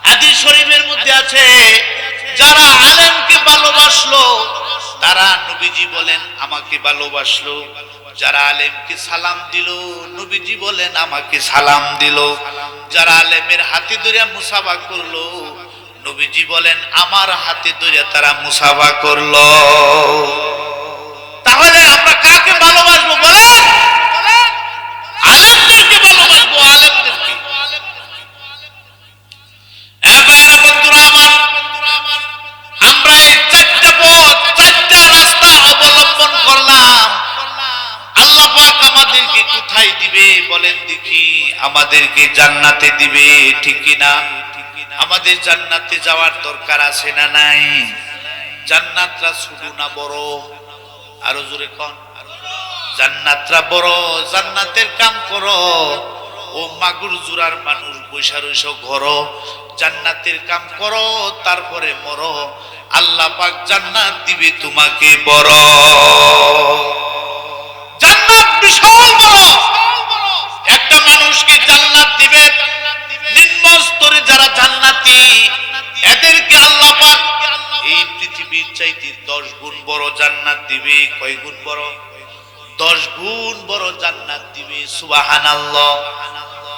হাদিস শরীফের মধ্যে আছে, যারা আলেমকে ভালোবাসলো তারা, নবীজি বলেন, আমাকে ভালোবাসলো। যারা আলেমকে সালাম দিল, নবীজি বলেন আমাকে সালাম দিল। যারা আলেমের হাতে ধরে মুসাফা করলো, নবীজি বলেন আমার হাতে ধরে তারা মুসাফা করলো। তাহলে আমরা কাকে ভালোবাসবো? বলেন আলেমদেরকে ভালোবাসবো, আলেমদেরকে। ভাইরা বন্ধুরা আমার, আমরা এই 4টা পথ, 4টা রাস্তা অবলম্বন করলাম। আল্লাহ পাক আমাদেরকে কোথায় দিবে বলেন দেখি? আমাদেরকে জান্নাতে দিবে, ঠিক কিনা? আমাদের জান্নাতে যাওয়ার দরকার আছে না নাই? জান্নাতটা ছোট না বড়? আরো জোরে কোন। জান্নাতটা বড়। জান্নাতের কাম করো। ও মাগুর জুরার মানুষ বৈশা রইছ ঘর, জান্নাতের কাম করো, তারপরে মরো। আল্লাহ পাক জান্নাত দিবে তোমাকে বড়। জান্নাত বিশাল বড়। একটা মানুষকে জান্নাত দিবে, নিম্ন স্তরে যারা জান্নাতি এদেরকে আল্লাহ পাক এই পৃথিবীর চাইতে 10 গুণ বড় জান্নাত দিবে। কয় গুণ বড়? 10 গুণ বড় জান্নাত দিবে। সুবহানাল্লাহ।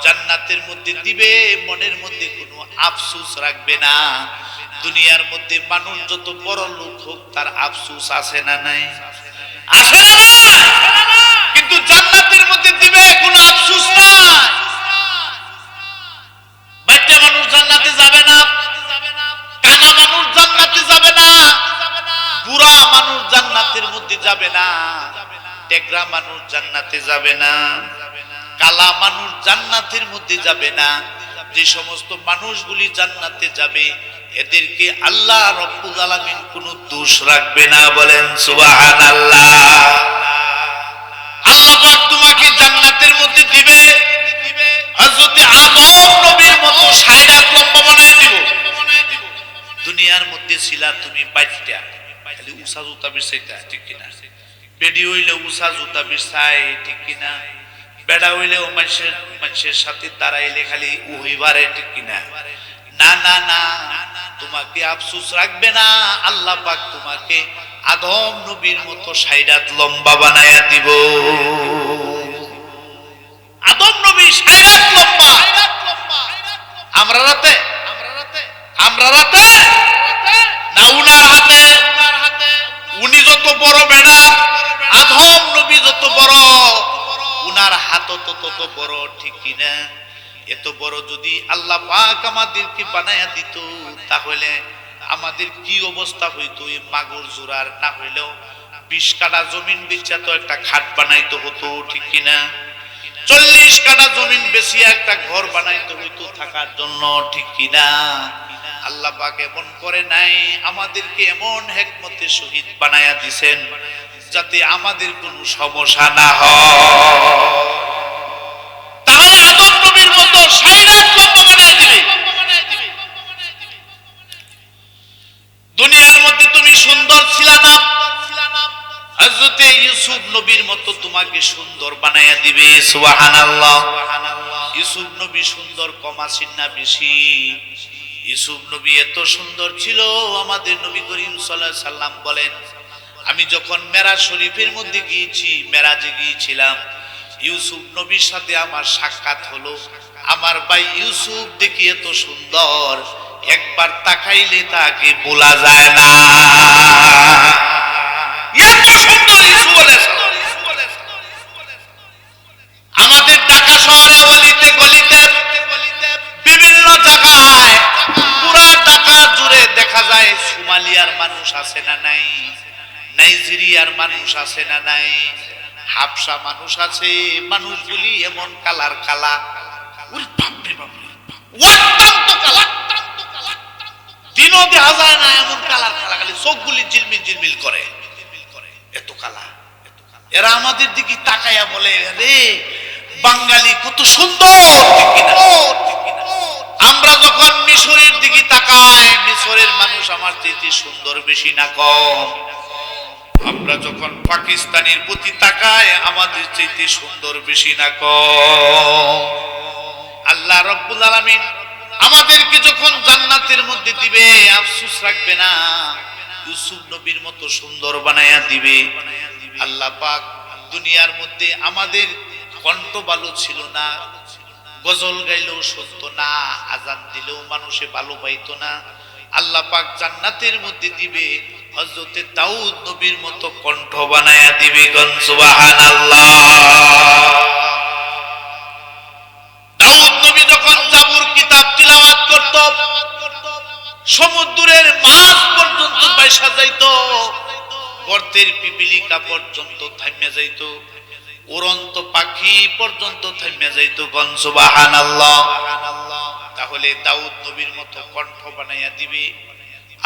জান্নাতের মধ্যে দিবে, মনের মধ্যে কোনো আফসোস রাখবে না। দুনিয়ার মধ্যে মানুষ যত বড় লোক হোক তার আফসোস আছে না নাই? আছে না নাই? কিন্তু জান্নাতের মধ্যে দিবে, কোনো আফসোস নাই। বাচ্চা মানুষ জান্নাতে যাবে না, কানা মানুষ জান্নাতে যাবে না, বুড়া মানুষ জান্নাতের মধ্যে যাবে না, টেকরা মানুষ জান্নাতে যাবে না, কালা মানুষ জান্নাতের মধ্যে যাবে না। যে সমস্ত মানুষগুলি জান্নাতে যাবে এদেরকে আল্লাহ রব্বুল আলামিন কোনো দোষ রাখবে না, বলেন সুবহানাল্লাহ। আল্লাহ পাক তোমাকে জান্নাতের মধ্যে দিবে, হযরত আদম নবীর মতো ৬০ হাত লম্বা বানায় দিব। দুনিয়ার মধ্যে ছিলা তুমি বাইটা, খালি উষা জুতা বিছাইতা, ঠিক কিনা? বেডি হইলে উষা জুতা বিছাই, ঠিক কিনা? বেড়া হইলেও মানুষের সাথে দাঁড়াইলে খালি উহিবারে, ঠিক কিনা? না না না, তোমাকে আফসোস রাখবে না, আল্লাহ পাক তোমাকে আদম নবীর মতো ৬০ হাত লম্বা বানায়া দিব। আদম নবী ৬০ হাত লম্বা, আমরা রাতে না উনার হাতে? উনি যত বড় বেড়া, আদম নবী যত বড়, উনার হাত তত বড়, ঠিক কিনা? এত বড় যদি আল্লাহ পাক আমাদেরকে বানায়া দিত, তাহলে আমাদের কি অবস্থা হইতো? এই মাগুর জোড়ার না হইলেও ২০ কাঠা জমিন বেচা তো একটা খাট বানাইতে হতো, ঠিক কিনা? ৪০ কাঠা জমিন বেচিয়া একটা ঘর বানাইতে হইতো থাকার জন্য, ঠিক কিনা? আল্লাহ পাক এমন করে নাই, আমাদেরকে এমন হিকমতে শহীদ বানায়া দিছেন যাতে আমাদের কোনো সমস্যা না হয়। তাহলে আদম নবীর মতো ৬০ হাত লম্বা বানায়া দিবে। দুনিয়ার মধ্যে তুমি সুন্দর ছিলা না, হযরত ইউসুফ নবীর মতো তোমাকে সুন্দর বানায়া দিবে। সুবহানাল্লাহ। ইউসুফ নবী সুন্দর কম আছেন না বেশি? ইউসুফ নবী এত সুন্দর ছিল, আমাদের নবী করিম সাল্লাল্লাহু আলাইহি সাল্লাম বলেন, আমি যখন মেরাজ শরীফের মধ্যে গিয়েছি, মেরাজে গিয়েছিলাম, ইউসুফ নবীর সাথে আমার সাক্ষাৎ হলো। আমার ভাই ইউসুফ দেখি এত সুন্দর, একবার তাকাইলে তাকে ভোলা যায় না। এত সুন্দর ইউসুফ আলাইহিস সালাম। আমাদের ঢাকা শহরে অলিতে গলিতে বিভিন্ন জায়গায় পুরা ঢাকা জুড়ে দেখা যায় সোমালিয়ার মানুষ আছে না নাই, নাইজেরিয়ার মানুষ আছে না নাই, হাবশা মানুষ আছে। মানুষগুলি এমন কালার কালা, ওরে বাপরে বাপরে, অত্যন্ত কালা, দিনও দেখা যায় না এমন কালার কালা, খালি চোখগুলি ঝিলমিল ঝিলমিল করে, এত কালা। এরা আমাদের দিকে তাকাইয়া বলে, রে বাঙালি কত সুন্দর, ঠিক কিনা? আমরা যখন মিশরের দিকে তাকাই, মিশরের মানুষ আমার চেয়ে সুন্দর বেশি না কম? আমরা যখন পাকিস্তানের প্রতি তাকাই, আমাদের চেয়ে সুন্দর বেশি না কম? আল্লাহ রাব্বুল আলামিন আমাদেরকে যখন জান্নাতের মধ্যে দিবে, আফসোস রাখবে না, ইউসুফ নবীর মতো সুন্দর বানায়া দিবে। আল্লাহ পাক দুনিয়ার মধ্যে আমাদের কণ্ঠ ভালো ছিল না, গজল গাইলেও শুনতো না, আজান দিলেও মানুষে ভালো পাইতো না। আল্লাহ পাক জান্নাতের মধ্যে দিবে, হযরতে দাউদ নবীর মতো কণ্ঠ বানায়া দিবে। সুবহানাল্লাহ। দাউদ নবী যখন জাবুর কিতাব তিলাওয়াত করত, সমুদ্রের মাছ পর্যন্ত বাইসা যাইত, গর্তের পিপিলিকা পর্যন্ত থামিয়া যাইত, উড়ন্ত পাখি পর্যন্ত থামিয়া যাইত। সুবহানাল্লাহ। তাহলে দাউদ নবীর মতো কণ্ঠ বানাইয়া দিবে।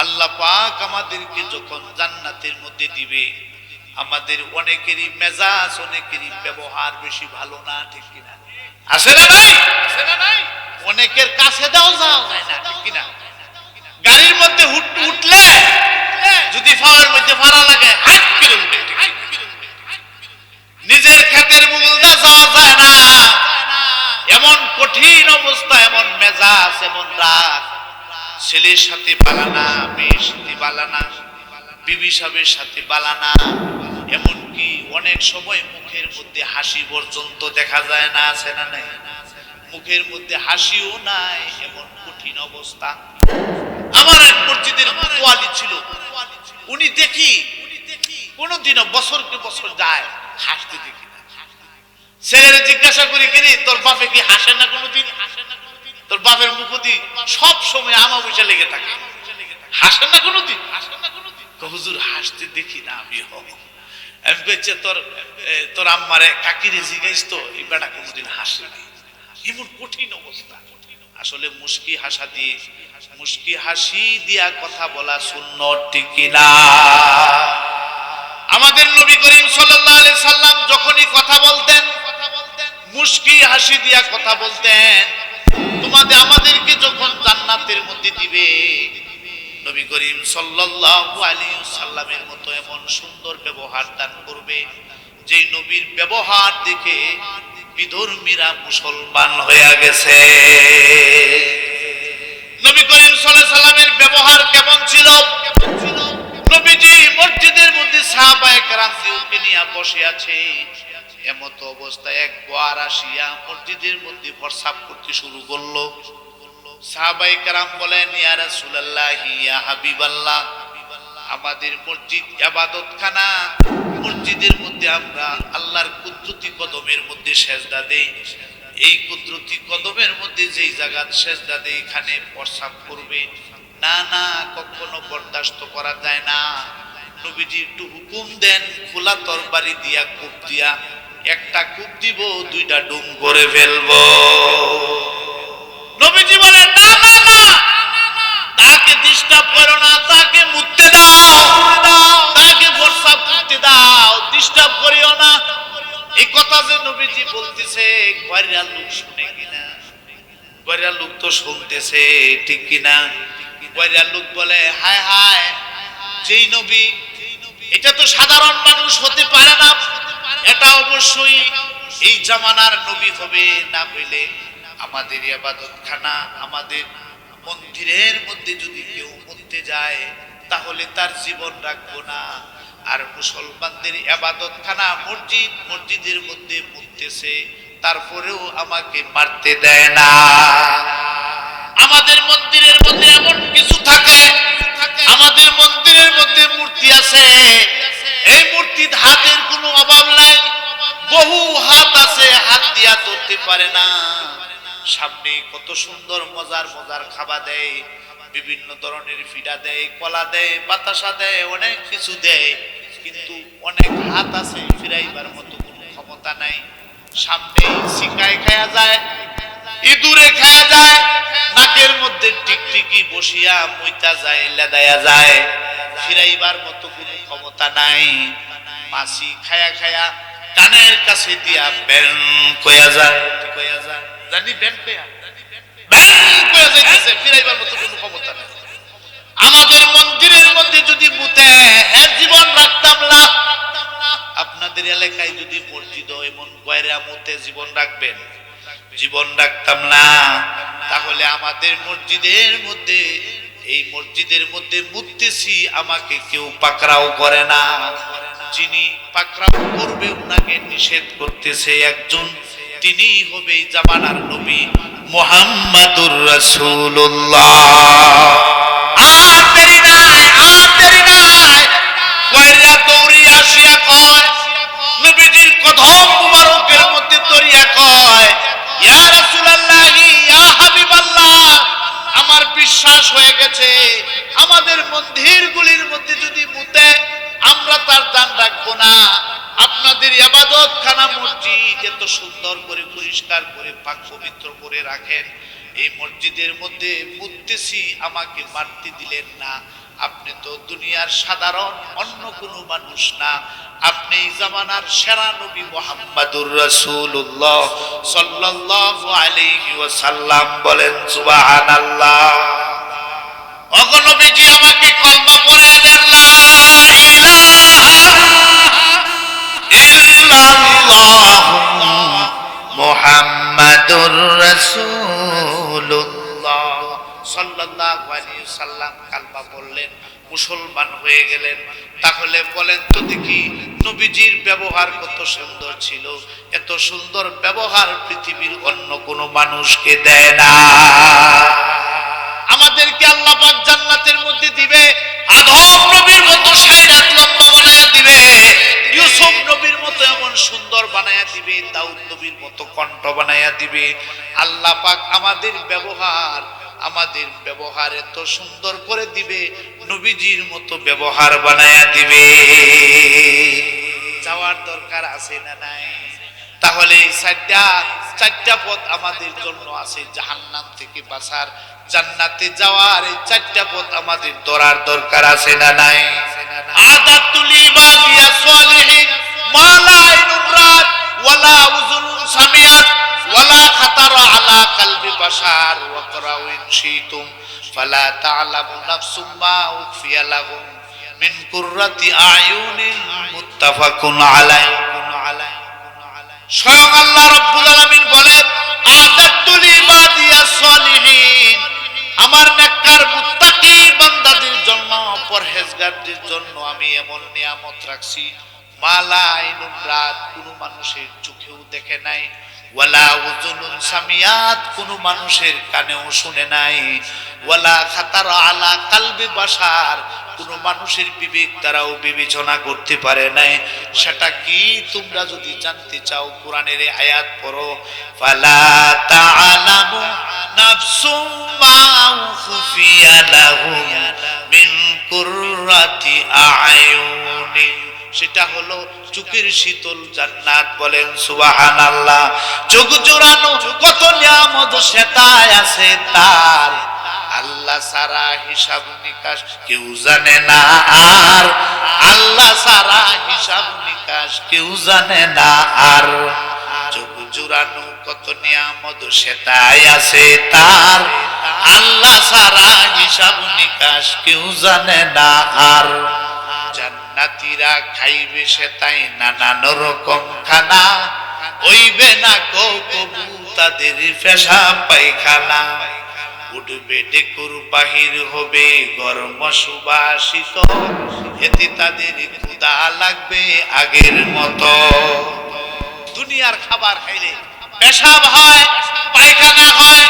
আল্লাহ পাক আমাদেরকে যখন জান্নাতের মধ্যে দিবে, আমাদের অনেকেরই মেজাজ, অনেকেরই ব্যবহার বেশি ভালো না, ঠিক কিনা? আছে না নাই? অনেকের কাছে দাও যাও যায় না, ঠিক কিনা? গাড়ির মধ্যে উঠলে যদি ফাওয়ার মধ্যে ভাড়া লাগে, হাত কিরুলবে, নিজের ক্ষেতের মুলদা যাওয়া যায় না, এমন কঠিন অবস্থা, এমন মেজাজ, এমন রাগ। ছেলের সাথে বালানা, মেয়ের সাথে বালানা, বিবি সাহেবের সাথে বালানা, এমনকি অনেক সময় মুখের মধ্যে হাসি পর্যন্ত দেখা যায় না, আছে না নাই? মুখের মধ্যে হাসিও নাই, এমন কঠিন অবস্থা। আমার এক মসজিদের মুতওয়ালি ছিল, উনি দেখি কোনদিনও বছরকে বছর যায়, হাসতে দেখি না। ছেলেরা জিজ্ঞাসা করি, কিরে তোর বাপে কি হাসে না কোনোদিন? তোর বাপের মুখদি সব সময় আমাবস্যা লেগে থাকে, হাসে না কোনোদিন? হুজুর হাসতে দেখি না আমি। আমি কইছে, তোর আম্মারে কাকিরে জিজ্ঞাইস তো, এই বেটা কোনোদিন হাসে না। এমন কঠিন অবস্থা। আসলে মুস্কি হাসি দিয়া কথা বলা সুন্নত, ঠিক কিনা? আমাদের নবী করিম সাল্লাল্লাহু আলাইহি সাল্লাম যখনই কথা বলতেন মুস্কি হাসি দিয়া কথা বলতেন। আমাদেরকে যখন জান্নাতের মধ্যে দিবে, নবী করিম সাল্লাল্লাহু আলাইহি সাল্লামের মতো এমন সুন্দর ব্যবহার দান করবে, যে নবীর ব্যবহার দেখে বিধর্মীরা মুসলমান হয়ে গেছে। নবী করিম সাল্লাল্লাহু আলাইহি সাল্লামের ব্যবহার কেমন ছিল? নবীজি মসজিদের মধ্যে সাহাবায়ে কেরামকে নিয়ে বসে আছে, এমত অবস্থায় এক গোয়ার আসিয়া মসজিদের মধ্যে প্রস্রাব করতে শুরু করলো। সাহাবায়ে কেরাম বলেন, ইয়া রাসূলুল্লাহ, ইয়া হাবিবাল্লাহ, আমাদের মসজিদ ইবাদতখানা, মসজিদের মধ্যে আমরা আল্লাহর কুদরতি কদমের মধ্যে সেজদা দেই। এই কুদরতি কদমের মধ্যে যেই জায়গায় সেজদা দেই, এখানে প্রস্রাব করবে না, না, কখনো বরদাস্ত করা যায় না। নবীজি একটু হুকুম দেন, খোলা তরবারি দিয়া কূপ দিয়া, একটা কূপ দিব, দুইটা ডুম করে ফেলবো। নবীজি বলেন, না না না, তাকে ডিস্টার্ব করো না, তাকে মুততে দাও, তাকে প্রস্রাব করতে দাও, ডিস্টার্ব করিও না। এই কথা যে নবীজি বলতেছে, বাইরের লোক শুনে কিনা? বাইরের লোক তো শুনতেছে, ঠিক কিনা? বাইরের লোক বলে, হায় হায়, যেই নবী, এটা তো সাধারণ মানুষ হতে পারে না, এটা অবশ্যই এই জামানার নবী হবে, না হইলে আমাদের ইবাদতখানা, আমাদের মন্দিরের মধ্যে যদি কেউ মরতে যায় তাহলে তার জীবন রাখবো না। আর মুসলমানদের ইবাদতখানা মসজিদের মধ্যে মরতেছে, তারপরেও আমাকে মারতে দেয় না। আমাদের মন্দিরের মধ্যে এমন কিছু থাকে, আমাদের মন্দিরের মধ্যে মূর্তি আছে, এই মূর্তির হাতের কোনো অভাব নাই, বহু হাত আছে, হাত দিয়া ধরতে পারে না। সামনে কত সুন্দর মজার মজার খাবার দেয়, বিভিন্ন ধরনের ফিডা দেয়, কলা দেয়, বাতাসা দেয়, অনেক কিছু দেয়, কিন্তু অনেক হাত আছে, ফিরাইবার মতো কোনো ক্ষমতা নাই। সামনে শিকায় খায়া যায়, ইঁদুরে খায়া যায়, নাকের মধ্যে টিকটিকি বসিয়া মইতা যায়, লেদায়া যায়, ফিরাইবার মতো কোনো ক্ষমতা নাই। মাছি খায়া খায়া কানের কাছে দিয়া বেন কয়া যায়, জানি বেন কয়া, বেন কয়া যাইতেছে, ফিরাইবার মতো কোনো ক্ষমতা নাই। আমাদের মন্দিরের মধ্যে যদি মুতে, এর জীবন রাখতাম না। আপনাদের এলাকায় যদি মসজিদ এমন গয়রা মুতে, জীবন রাখবেন? জীবন রাখতাম না। তাহলে আমাদের মসজিদের মধ্যে, এই মসজিদের মধ্যে মুততেছি, আমাকে কেউ পাকড়াও করে না। যিনি পাকড়াও করবে, উনাকে নিষেধ করতেছে একজন, তিনি হবে এই জামানার নবী মুহাম্মাদুর রাসূলুল্লাহ। আর দেরি নাই, আর দেরি নাই, কয়রা দৌড়ি আসিয়া কয়, নবীজির কদম মুবারকের মধ্যে দৌড়িয়া কয়, ইয়া রাসূলুল্লাহ, ইয়া হাবিবাল্লাহ, আমার বিশ্বাস হয়ে গেছে, আমাদের মন্দিরগুলির মধ্যে যদি মুতে, আমরা তার দান রাখবো না। আপনাদের ইবাদতখানা মসজিদ এত সুন্দর করে পরিষ্কার করে পাক পবিত্র করে রাখেন, এই মসজিদের মধ্যে মুততেছি, আমাকে মারতে দিলেন না। আপনি তো দুনিয়ার সাধারণ অন্য কোনো মানুষ না, আপনি এই জামানার সেরা নবী মুহাম্মাদুর রাসূলুল্লাহ সাল্লাল্লাহু আলাইহি ওয়াসাল্লাম। বলেন সুবহানাল্লাহ। ওগো নবীজি, আমাকে কলমা পড়ে দেন, লা ইলাহা ইল্লাল্লাহ মুহাম্মাদুর রাসূলুল্লাহ সাল্লাল্লাহু আলাইহি ওয়াসাল্লাম কালমা পড়লেন, মুসলমান হয়ে গেলেন। তাহলে বলেন তো দেখি, নবীজির ব্যবহার কত সুন্দর ছিল। এত সুন্দর ব্যবহার পৃথিবীর অন্য কোনো মানুষকে দেয় না। আমাদেরকে আল্লাহ পাক জান্নাতের মধ্যে দিবে, আদম নবীর মতো শাইরাত লম্বা বানায়া দিবে, ইউসুফ নবীর মতো এমন সুন্দর বানায়া দিবে, দাউদ নবীর মতো কণ্ঠ বানায়া দিবে। আল্লাহ পাক আমাদের ব্যবহার এত সুন্দর করে দিবে, নবীজির মতো ব্যবহার বানায়া দিবে। যাওয়ার দরকার আছে না নাই? তাহলে এই চারটা পথ আমাদের জন্য আছে জাহান্নাম থেকে বাঁচার, জান্নাতে যাওয়ার। এই চারটা পথ আমাদের ধরার দরকার আছে না নাই? আদাতুল ইবাদিয়া সালিহিন মা লা আইনুন রাত ওয়ালা উযুনুন সামিআত ওয়ালা খাতারা আলা কলবি বাশার ওয়া করাউ ইন শিতুম ফালা তা'লামু নাফসুম মা উখফিয়া লাহুম মিন কুররাতি আয়ুনিন মুত্তাফাকুন আলাইহি। স্বয়ং আল্লাহ রাব্বুল আলামিন বলেন, আদাতুল ইবাদিয়া সালিহিন, আমার নেককার মুত্তাকি বান্দাদের জন্য, পরহেজগারদের জন্য আমি এমন নিয়ামত রাখছি, মালা আইনুন রাত, কোন মানুষের চোখেও দেখে নাই, ওয়ালা উযুনুন সামিয়াত, কোন মানুষের কানেও শুনে নাই, ওয়ালা খাতারা আলা কলবি বাশার, কোন মানুষের বিবেক দ্বারাও বিবেচনা করতে পারে নাই। সেটা কি তোমরা যদি জানতে চাও কোরআনের আয়াত পড়ো, ফালা তা'লামু নাফসুম মা উখফিয়া লাহুম মিন কুররাতি আয়ুনি, সেটা হলো চোখের শীতল জান্নাত। বলেন সুবহানাল্লাহ। চোখ জোড়ানো কত নিয়ামত সেটাই আছে তার, আল্লাহ সারা হিসাব নিকাশ কেউ জানে না আর, আল্লাহ সারা হিসাব নিকাশ কেউ জানে না আর। চোখ জোড়ানো কত নিয়ামত সেটাই আছে তার, আল্লাহ সারা হিসাব নিকাশ কেউ জানে না আর। জান্নাতীরা খাইবে সেটাই নানান রকম খানা, হইবে না কবু তাদের পেশাব পায়খানা। উঠবে ডেকুর বাহির হবে গরম সুবাসিত, এতে তাদের ক্ষুধা লাগবে আগের মতো। দুনিয়ার খাবার খাইলে পেশাব হয়, পায়খানা হয়,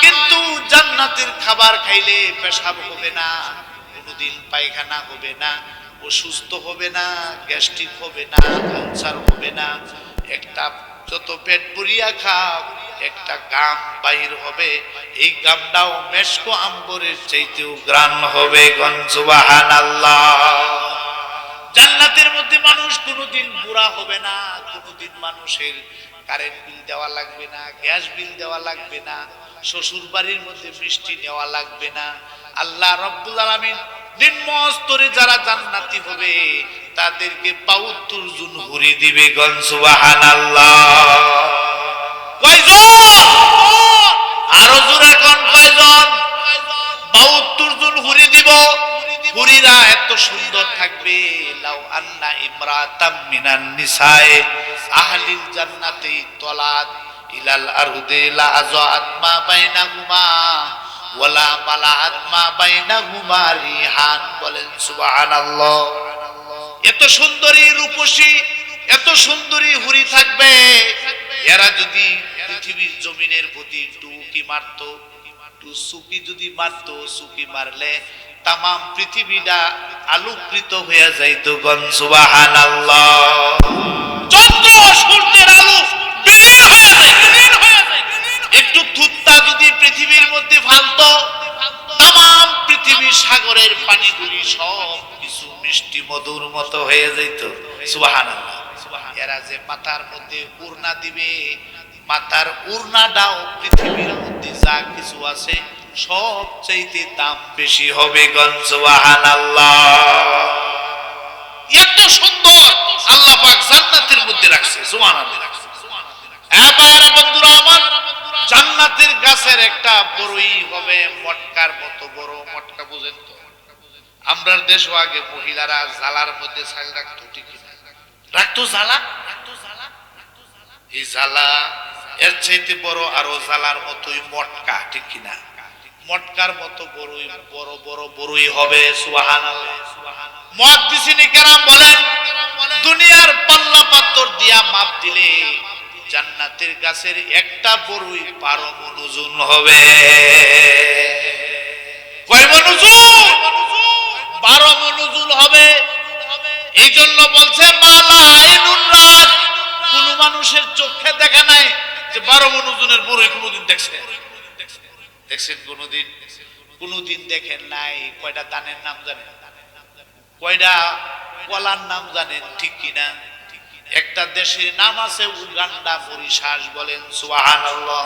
কিন্তু জান্নাতের খাবার খাইলে পেশাব হবে না, কোনোদিন পায়খানা হবে না, অসুস্থ হবে না, গ্যাস্ট্রিক হবে না, ক্যান্সার হবে না। একটা যত পেট ভরিয়া খাও একটা গাম বাহির হবে, এই গামটাও মেশকো আম্বরের চাইতেও গ্রাম হবে। সুবহানাল্লাহ। জান্নাতের মধ্যে মানুষ কোনোদিন বুড়া হবে না, কোনোদিন মানুষের কারেন্ট বিল দেওয়া লাগবে না, গ্যাস বিল দেওয়া লাগবে না, শ্বশুর বাড়ির মধ্যে মিষ্টি নেওয়া লাগবে না। আল্লাহ রাব্বুল আলামিন নিম্ন স্তরে যারা জান্নাতি হবে তাদেরকে ৭২ জন হুরি দিবে। সুবহানাল্লাহ। কয়জন? আরো জোরে কোন কয়জন? ৭২ জন হুরি দিব। হুরিরা এত সুন্দর থাকবে, লাউ আন্না ইমরাতাম মিনান নিসায়ে আহলিল জান্নাতি তলাত ইলাল আরদি লা আযাত মা বাইনাহুমা ওয়ালা মালাআত মা বাইনাহুমা রিহান। বলেন সুবহানাল্লাহ। এত সুন্দরী রূপসী, এত সুন্দরী হুরি থাকবে, এরা যদি পৃথিবীর জমিনের প্রতি টুকি মারতো, সুকি যদি মারতো, সুকি মারলে তামাম পৃথিবীটা আলোকিত হয়ে যাইত। সুবহানাল্লাহ। চন্দ্র সূর্যের আলো বের হয়ে যাইত। একটু থুত্তা যদি পৃথিবীর মধ্যে ফালতো, তামাম পৃথিবীর সাগরের পানিগুলি সব কিছু মিষ্টি মধুর মতো হয়ে যাইত। সুবহানাল্লাহ। এরা যে মাথার মধ্যে উড়না দিবে, মাথার উড়নাটাও পৃথিবীর মধ্যে যা কিছু আছে সব চাইতে দাম বেশি হবে। সুবহানাল্লাহ। এত সুন্দর আল্লাহ পাক জান্নাতের মধ্যে রাখছে। সুবহানাল্লাহ। এবারে বন্ধুরা আমার, জান্নাতের গাছের একটা বড়ই হবে মটকার মতো বড়। মটকা বুঝেন তো? আমরার দেশও আগে মহিলারা জালার মধ্যে ছাল রাখতো, ঠিক রাখতো জালা। এই জালা এর চাইতে বড় আরো জালার মতোই মটকা, ঠিক কিনা? মটকার মতো বড়ই, বড় বড় বড়ই হবে। সুবহানাল্লাহ। মুহাদ্দিসিনে কেরাম বলেন, দুনিয়ার পাল্লা পাথর দিয়া মাপ দিলে জান্নাতের গাছের একটা বড়ই 12 মণ ওজন হবে। কয় মণ ওজন? 12 মণ ওজন হবে। এই জন্য বলছে মালা আইনুন রাত, কোন মানুষের চোখে দেখা নাই যে 12 মণ ওজনের বড়ই কোনদিন দেখছে? দেখছেন কোনদিন? কোনদিন দেখেন নাই। কয়টা দানের নাম জানেন? কয়টা কলার নাম জানেন? ঠিক কিনা? একটা দেশের নাম আছে উগান্ডা, মরিশাস। বলেন সুবহানাল্লাহ।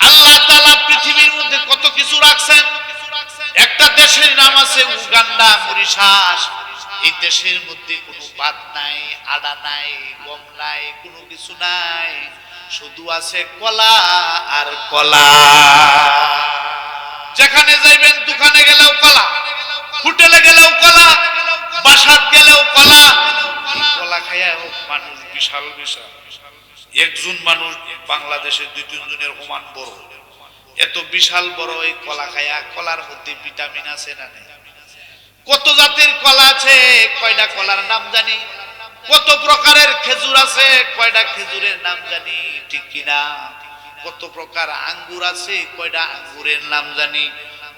আল্লাহ তাআলা পৃথিবীর মধ্যে কত কিছু রাখছেন। একটা দেশের নাম আছে উগান্ডা, মরিশাস। এই দেশের মধ্যে কোনো ভাত নাই, আদা নাই, গম নাই, কোনো কিছু নাই, শুধু আছে কলা আর কলা। যেখানে যাইবেন, দোকানে গেলেও কলা, হোটেলে গেলেও কলা, বাসাত গেলেও কলা। কলা খাইয়া হোক মানুষ বিশাল বিশাল। একজন মানুষ বাংলাদেশে 2-3 জনের সমান বড়, এত বিশাল বড় এই কলা খায়া। কলার মধ্যে ভিটামিন আছে না নেই? কত জাতের কলা আছে, কয়টা কলার নাম জানি। কত প্রকারের খেজুর আছে, কয়টা খেজুরের নাম জানি, ঠিক কিনা? কত প্রকার আঙ্গুর আছে, কয়টা আঙ্গুরের নাম জানি।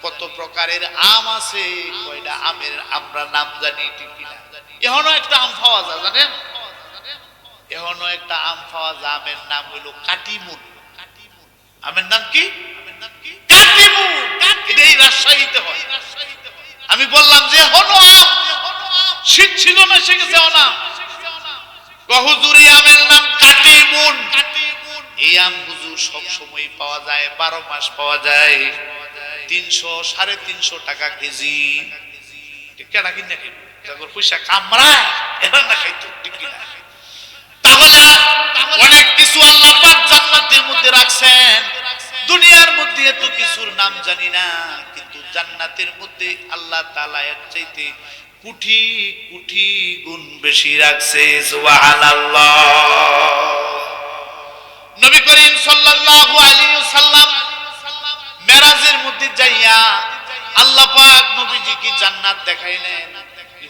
কত প্রকারের আম আছে, কয়টা আমের আমরা নাম জানি, ঠিক কিনা? এখনো একটা আম পাওয়া যায়, জানেন? এখনো একটা আম পাওয়া যায়, আমের নাম হইল কাটিমুন। আমের নাম কি? কাটিমুন। এটাই রাজশাহীতে হয়। আমি বললাম যে এখনো আম, শীত ছিল না, সে গেছে অনাম। হুজুরি আমের নাম কাটিমুন। এই আম হুজুর সব সময় পাওয়া যায়, 12 মাস পাওয়া যায়। 300-350 টাকা কেজি। কেনা কিনা খাইব, পয়সা কামড়ায় এরা না খাইতো, ঠিক কিনা? তাহলে অনেক কিছু আল্লাহ পাক জান্নাতের মধ্যে রাখছেন। দুনিয়ার মধ্যে এত কিছুর নাম জানি না, কিন্তু জান্নাতের মধ্যে আল্লাহ তাআলা এর চাইতে কোটি কোটি গুণ বেশি রাখছে। সুবহানাল্লাহ। নবী করিম সাল্লাল্লাহু আলাইহি ওয়াসাল্লাম মেরাজের মধ্যে যাইয়া আল্লাহ পাক নবীজিকে জান্নাত দেখাইলেন।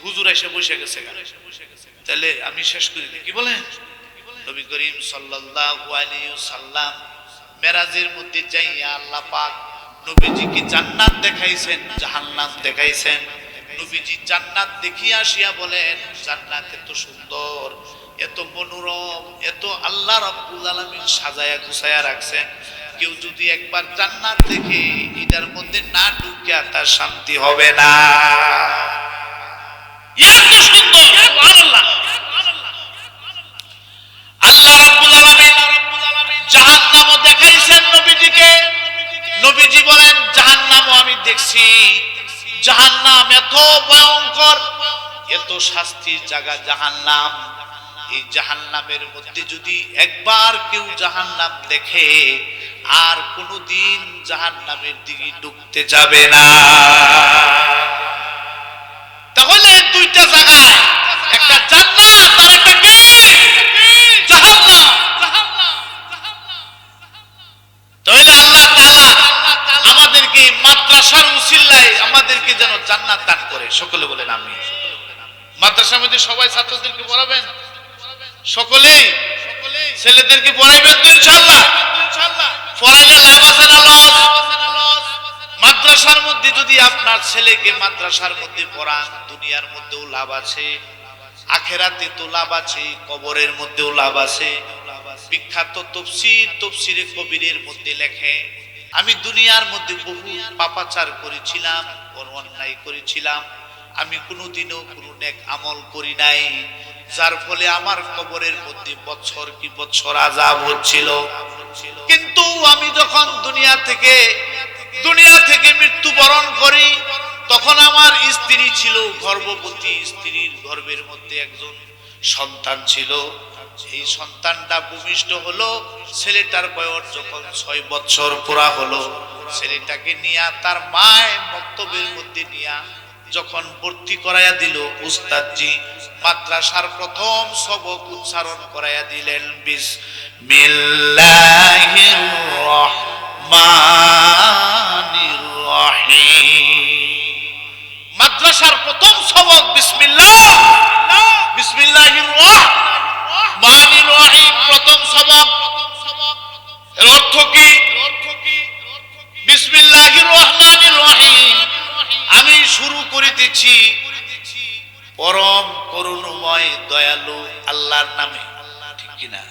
হুজুর এসে বসে গেছে, তাহলে আমি শেষ করি, কি বলেন? নবী করিম সাল্লাল্লাহু আলাইহি ওয়াসাল্লাম মেরাজের মধ্যে যাইয়া আল্লাহ পাক নবীজিকে জান্নাত দেখাইছেন, জাহান্নাম দেখাইছেন। নবীজি জান্নাত দেখিয়া আসিয়া বলেন, জান্নাত এত সুন্দর, এত মনোরম, এত আল্লাহ রাব্বুল আলামিন সাজায়া গুছায়া রাখছেন। কেউ যদি একবার জান্নাত দেখে এটার মধ্যে না ঢুকিয়া তার শান্তি হবে না। এত সুন্দর সুবহানাল্লাহ। আল্লাহ রাব্বুল আলামিন জাহান্নামও দেখাইছেন নবীজিকে। নবীজি বলেন, জাহান্নামও আমি দেখছি। জাহান্নাম এত ভয়ঙ্কর, এত শাস্তির জায়গা জাহান্নাম। এই জাহান্নামের মধ্যে যদি একবার কেউ জাহান্নাম দেখে আর কোনদিন জাহান্নামের দিকে ঢুকতে যাবে না। তাহলে দুইটা জায়গায়, একটা জান্নাত আর একটা কি? জাহান্নাম। তাহলে আল্লাহ তাআলা আমাদেরকে মাদ্রাসার উসিলায় আমাদেরকে যেন জান্নাত দান করে। সকলে বলেন আমিন। মাদ্রাসার মধ্যে সবাই ছাত্রদেরকে পড়াবেন, সকলেই ছেলেদেরকে পড়াইবেন তো ইনশাআল্লাহ। পড়াইলে লাভ আছে না লস? মাদ্রাসার মধ্যে যদি আপনার ছেলেকে মাদ্রাসার মধ্যে পড়ান, দুনিয়ার মধ্যেও লাভ আছে, আখেরাতে তো লাভ আছে, কবরের মধ্যেও লাভ আছে। বিখ্যাত তফসিরে কবিরের মধ্যে লেখে, আমি দুনিয়ার মধ্যে বহু পাপাচার করেছিলাম, অন্যায় করেছিলাম, আমি কোনোদিনও কোনো নেক আমল করি নাই, যার ফলে আমার কবরের মধ্যে বছর কি বছর আযাব হচ্ছিল। কিন্তু আমি যখন দুনিয়া থেকে মৃত্যুবরণ করি, তখন আমার স্ত্রী ছিল গর্ভবতী, স্ত্রীর গর্ভের মধ্যে একজন সন্তান ছিল। এই সন্তানটা ভূমিষ্ঠ হলো, ছেলেটার বয়স যখন 6 বছর পুরা হলো, ছেলেটাকে নিয়ে তার মায়ের মক্তবের মধ্যে নিয়ে যখন ভর্তি করাইয়া দিল, উস্তাদজি মাদ্রাসার প্রথম সবক উচ্চারণ করাইয়া দিলেন, বিসমিল্লাহির রহমানির রহিম। মাদ্রাসার প্রথম সবক বিসমিল্লাহির রহমানির রহিম, প্রথম সবক। এর অর্থ কি? বিসমিল্লাহির রহমানির রহিম, আমি শুরু করিতেছি পরম করুণাময় দয়ালু আল্লাহর নামে, ঠিক কিনা?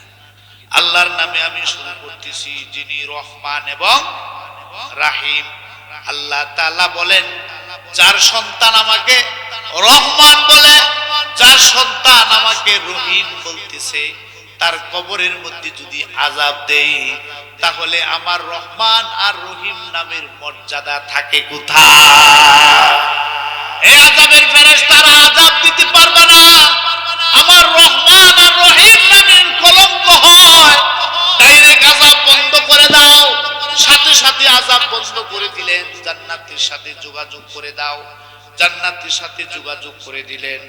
আল্লাহর নামে আমি শুরু করতেছি, যিনি রহমান এবং রাহিম। আল্লাহ তাআলা বলেন, যার সন্তান আমাকে রহমান বলে, যার সন্তান আমাকে রহিম বলতেছে, তার কবরের মধ্যে যদি আযাব দেই, তাহলে আমার রহমান আর রহিম নামের মর্যাদা থাকে কোথায়? এই আযাবের ফেরেশতারা আযাব দিতে পারবে না। আমার রহমান আর রহিম নামের কলঙ্ক হয়, ডাইরেক্ট আযাব বন্ধ করে দাও। সাথে সাথে আযাব বন্ধ করে দিলেন, জান্নাতের সাথে যোগাযোগ করে দাও, জান্নাতের সাথে যোগাযোগ করে দিলেন।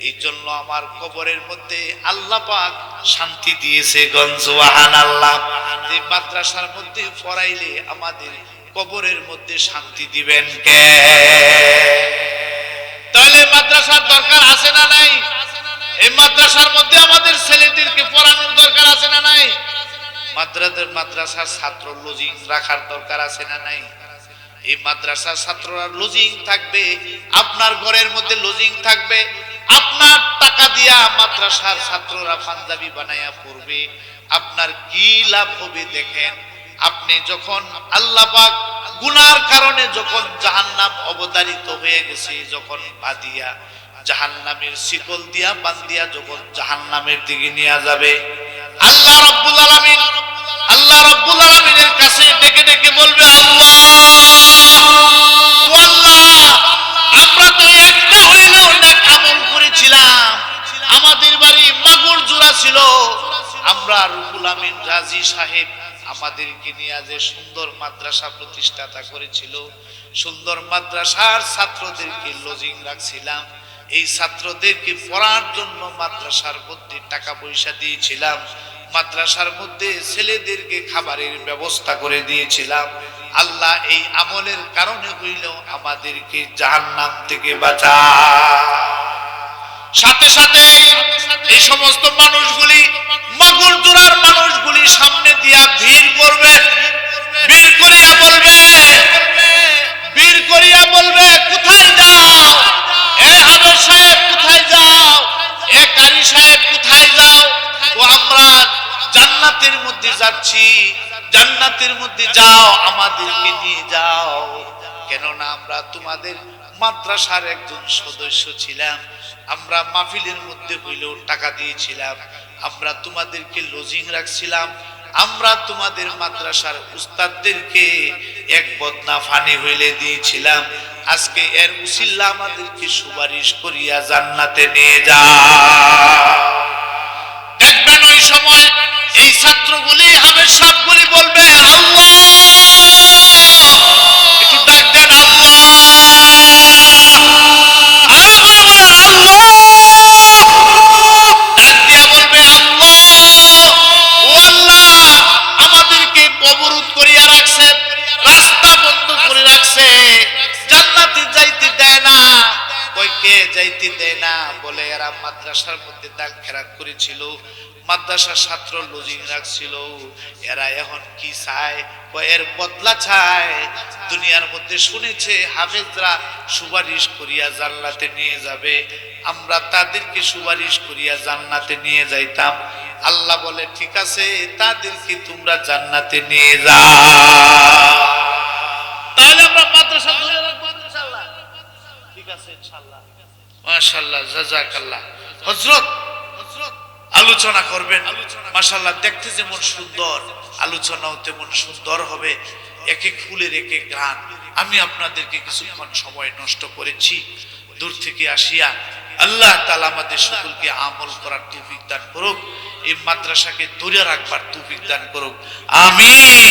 এই জন্য আমার কবরের মধ্যে আল্লাহ পাক শান্তি দিয়েছে। সুবহানাল্লাহ। এই মাদ্রাসার মধ্যে পড়াইলে আমাদের কবরের মধ্যে শান্তি দিবেন কে? তাহলে মাদ্রাসার দরকার আছে না নাই? এই মাদ্রাসার মধ্যে আমাদের ছেলেদেরকে পড়ানোর দরকার আছে না নাই? মাদ্রাসার ছাত্র লজিং রাখার দরকার আছে না নাই? এই মাদ্রাসার ছাত্ররা লজিং থাকবে, আপনার ঘরের মধ্যে লজিং থাকবে, আপনার টাকা দিয়া মাদ্রাসার ছাত্ররা পাঞ্জাবি বানায়া পড়বে। আপনার কি লাভ হবে দেখেন। আপনি যখন আল্লাহ পাক গুনার কারণে যখন জাহান্নাম অবতারিত হয়ে গেছে, যখন বাদিয়া জাহান্নামের শিকল দিয়া বান্দিয়া যখন জাহান্নামের দিকে নিয়ে যাবে, আল্লাহ রাব্বুল আলামিনের কাছে ডেকে ডেকে বলবে, আল্লাহ ও আল্লাহ, আমরা তো একটা হইলেও নেক আমল করেছিলাম, আমাদের বাড়ি মাগুর জোড়া ছিল, আমরা রুহুল আমিন রাজি সাহেব আমাদেরকে নিয়ে যে সুন্দর মাদ্রাসা প্রতিষ্ঠাতা করেছিল, সুন্দর মাদ্রাসার ছাত্রদেরকে লজিং রাখছিলাম, এই ছাত্রদেরকে পড়ার জন্য মাদ্রাসার মধ্যে টাকা পয়সা দিয়েছিলাম, মাদ্রাসার মধ্যে ছেলেদেরকে খাবারের ব্যবস্থা করে দিয়েছিলাম। আল্লাহ এই আমলের কারণে হইলেও আমাদেরকে জাহান্নাম থেকে বাঁচা। সাথে সাথে এই সমস্ত মানুষগুলি, মাগুর জোড়ার মানুষগুলি সামনে দিয়া ভিড় করবে, ভিড় করিয়া বলবে কোথায় যাও? এ হাফেজ সাহেব কোথায় যাও? এ কারি সাহেব কোথায় যাও? ও আমরা জান্নাতের মধ্যে যাচ্ছি, জান্নাতের মধ্যে যাও, আমাদেরকে নিয়ে যাও। কেননা আমরা তোমাদের মাদ্রাসার একজন সদস্য ছিলাম, আমরা মাহফিলের মধ্যে হইলেও টাকা দিয়েছিলাম, আমরা তোমাদেরকে লজিং রাখছিলাম, আমরা তোমাদের মাদ্রাসার উস্তাদদেরকে এক বদনা ফানি হইলে দিয়েছিলাম। আজকে এর উসিল্লা আমাদেরকে সুপারিশ করিয়া জান্নাতে নিয়ে যা। দেখবেন ওই সময় এই ছাত্রগুলি, হাফেজ সাহেবগুলি বলবে, আল্লাহ, একটু ডাক দেন, অবরোধ করিয়া রাখছে, রাস্তা বন্ধ করে রাখছে, জান্নাতে যাইতে দেয় না। কয়কে যাইতে দেয় না বলে এরা মাদ্রাসার মধ্যে দাগ খেরাত করেছিল, মাদ্রাসার ছাত্র লজিং রাখছিল। এরা এখন কি চায়? এর বদলা চায়। দুনিয়ার মধ্যে শুনেছে হাফেজরা সুপারিশ করিয়া জান্নাতে নিয়ে যাবে, আমরা তাদেরকে সুপারিশ করিয়া জান্নাতে নিয়ে যাইতাম। আল্লাহ বলে ঠিক আছে, তাদেরকে তোমরা জান্নাতে নিয়ে যাও। তাহলে আমরা মাদ্রাসা ধরে রাখবো ইনশাআল্লাহ। ঠিক আছে ইনশাআল্লাহ, মাশাআল্লাহ, জাযাকাল্লাহ। হযরত আলোচনা করবেন, মাশাআল্লাহ, দেখতে যেমন সুন্দর, আলোচনাও তেমন সুন্দর হবে। এক এক ফুলের এক এক গান। আমি আপনাদেরকে কিছুক্ষণ সময় নষ্ট করেছি, দূর থেকে আসিয়া। আল্লাহ তাআলা আমাদের সকলকে আমল করার তৌফিক দান করুক, এই মাদ্রাসাকে ধরে রাখবার তৌফিক দান করুক, আমিন।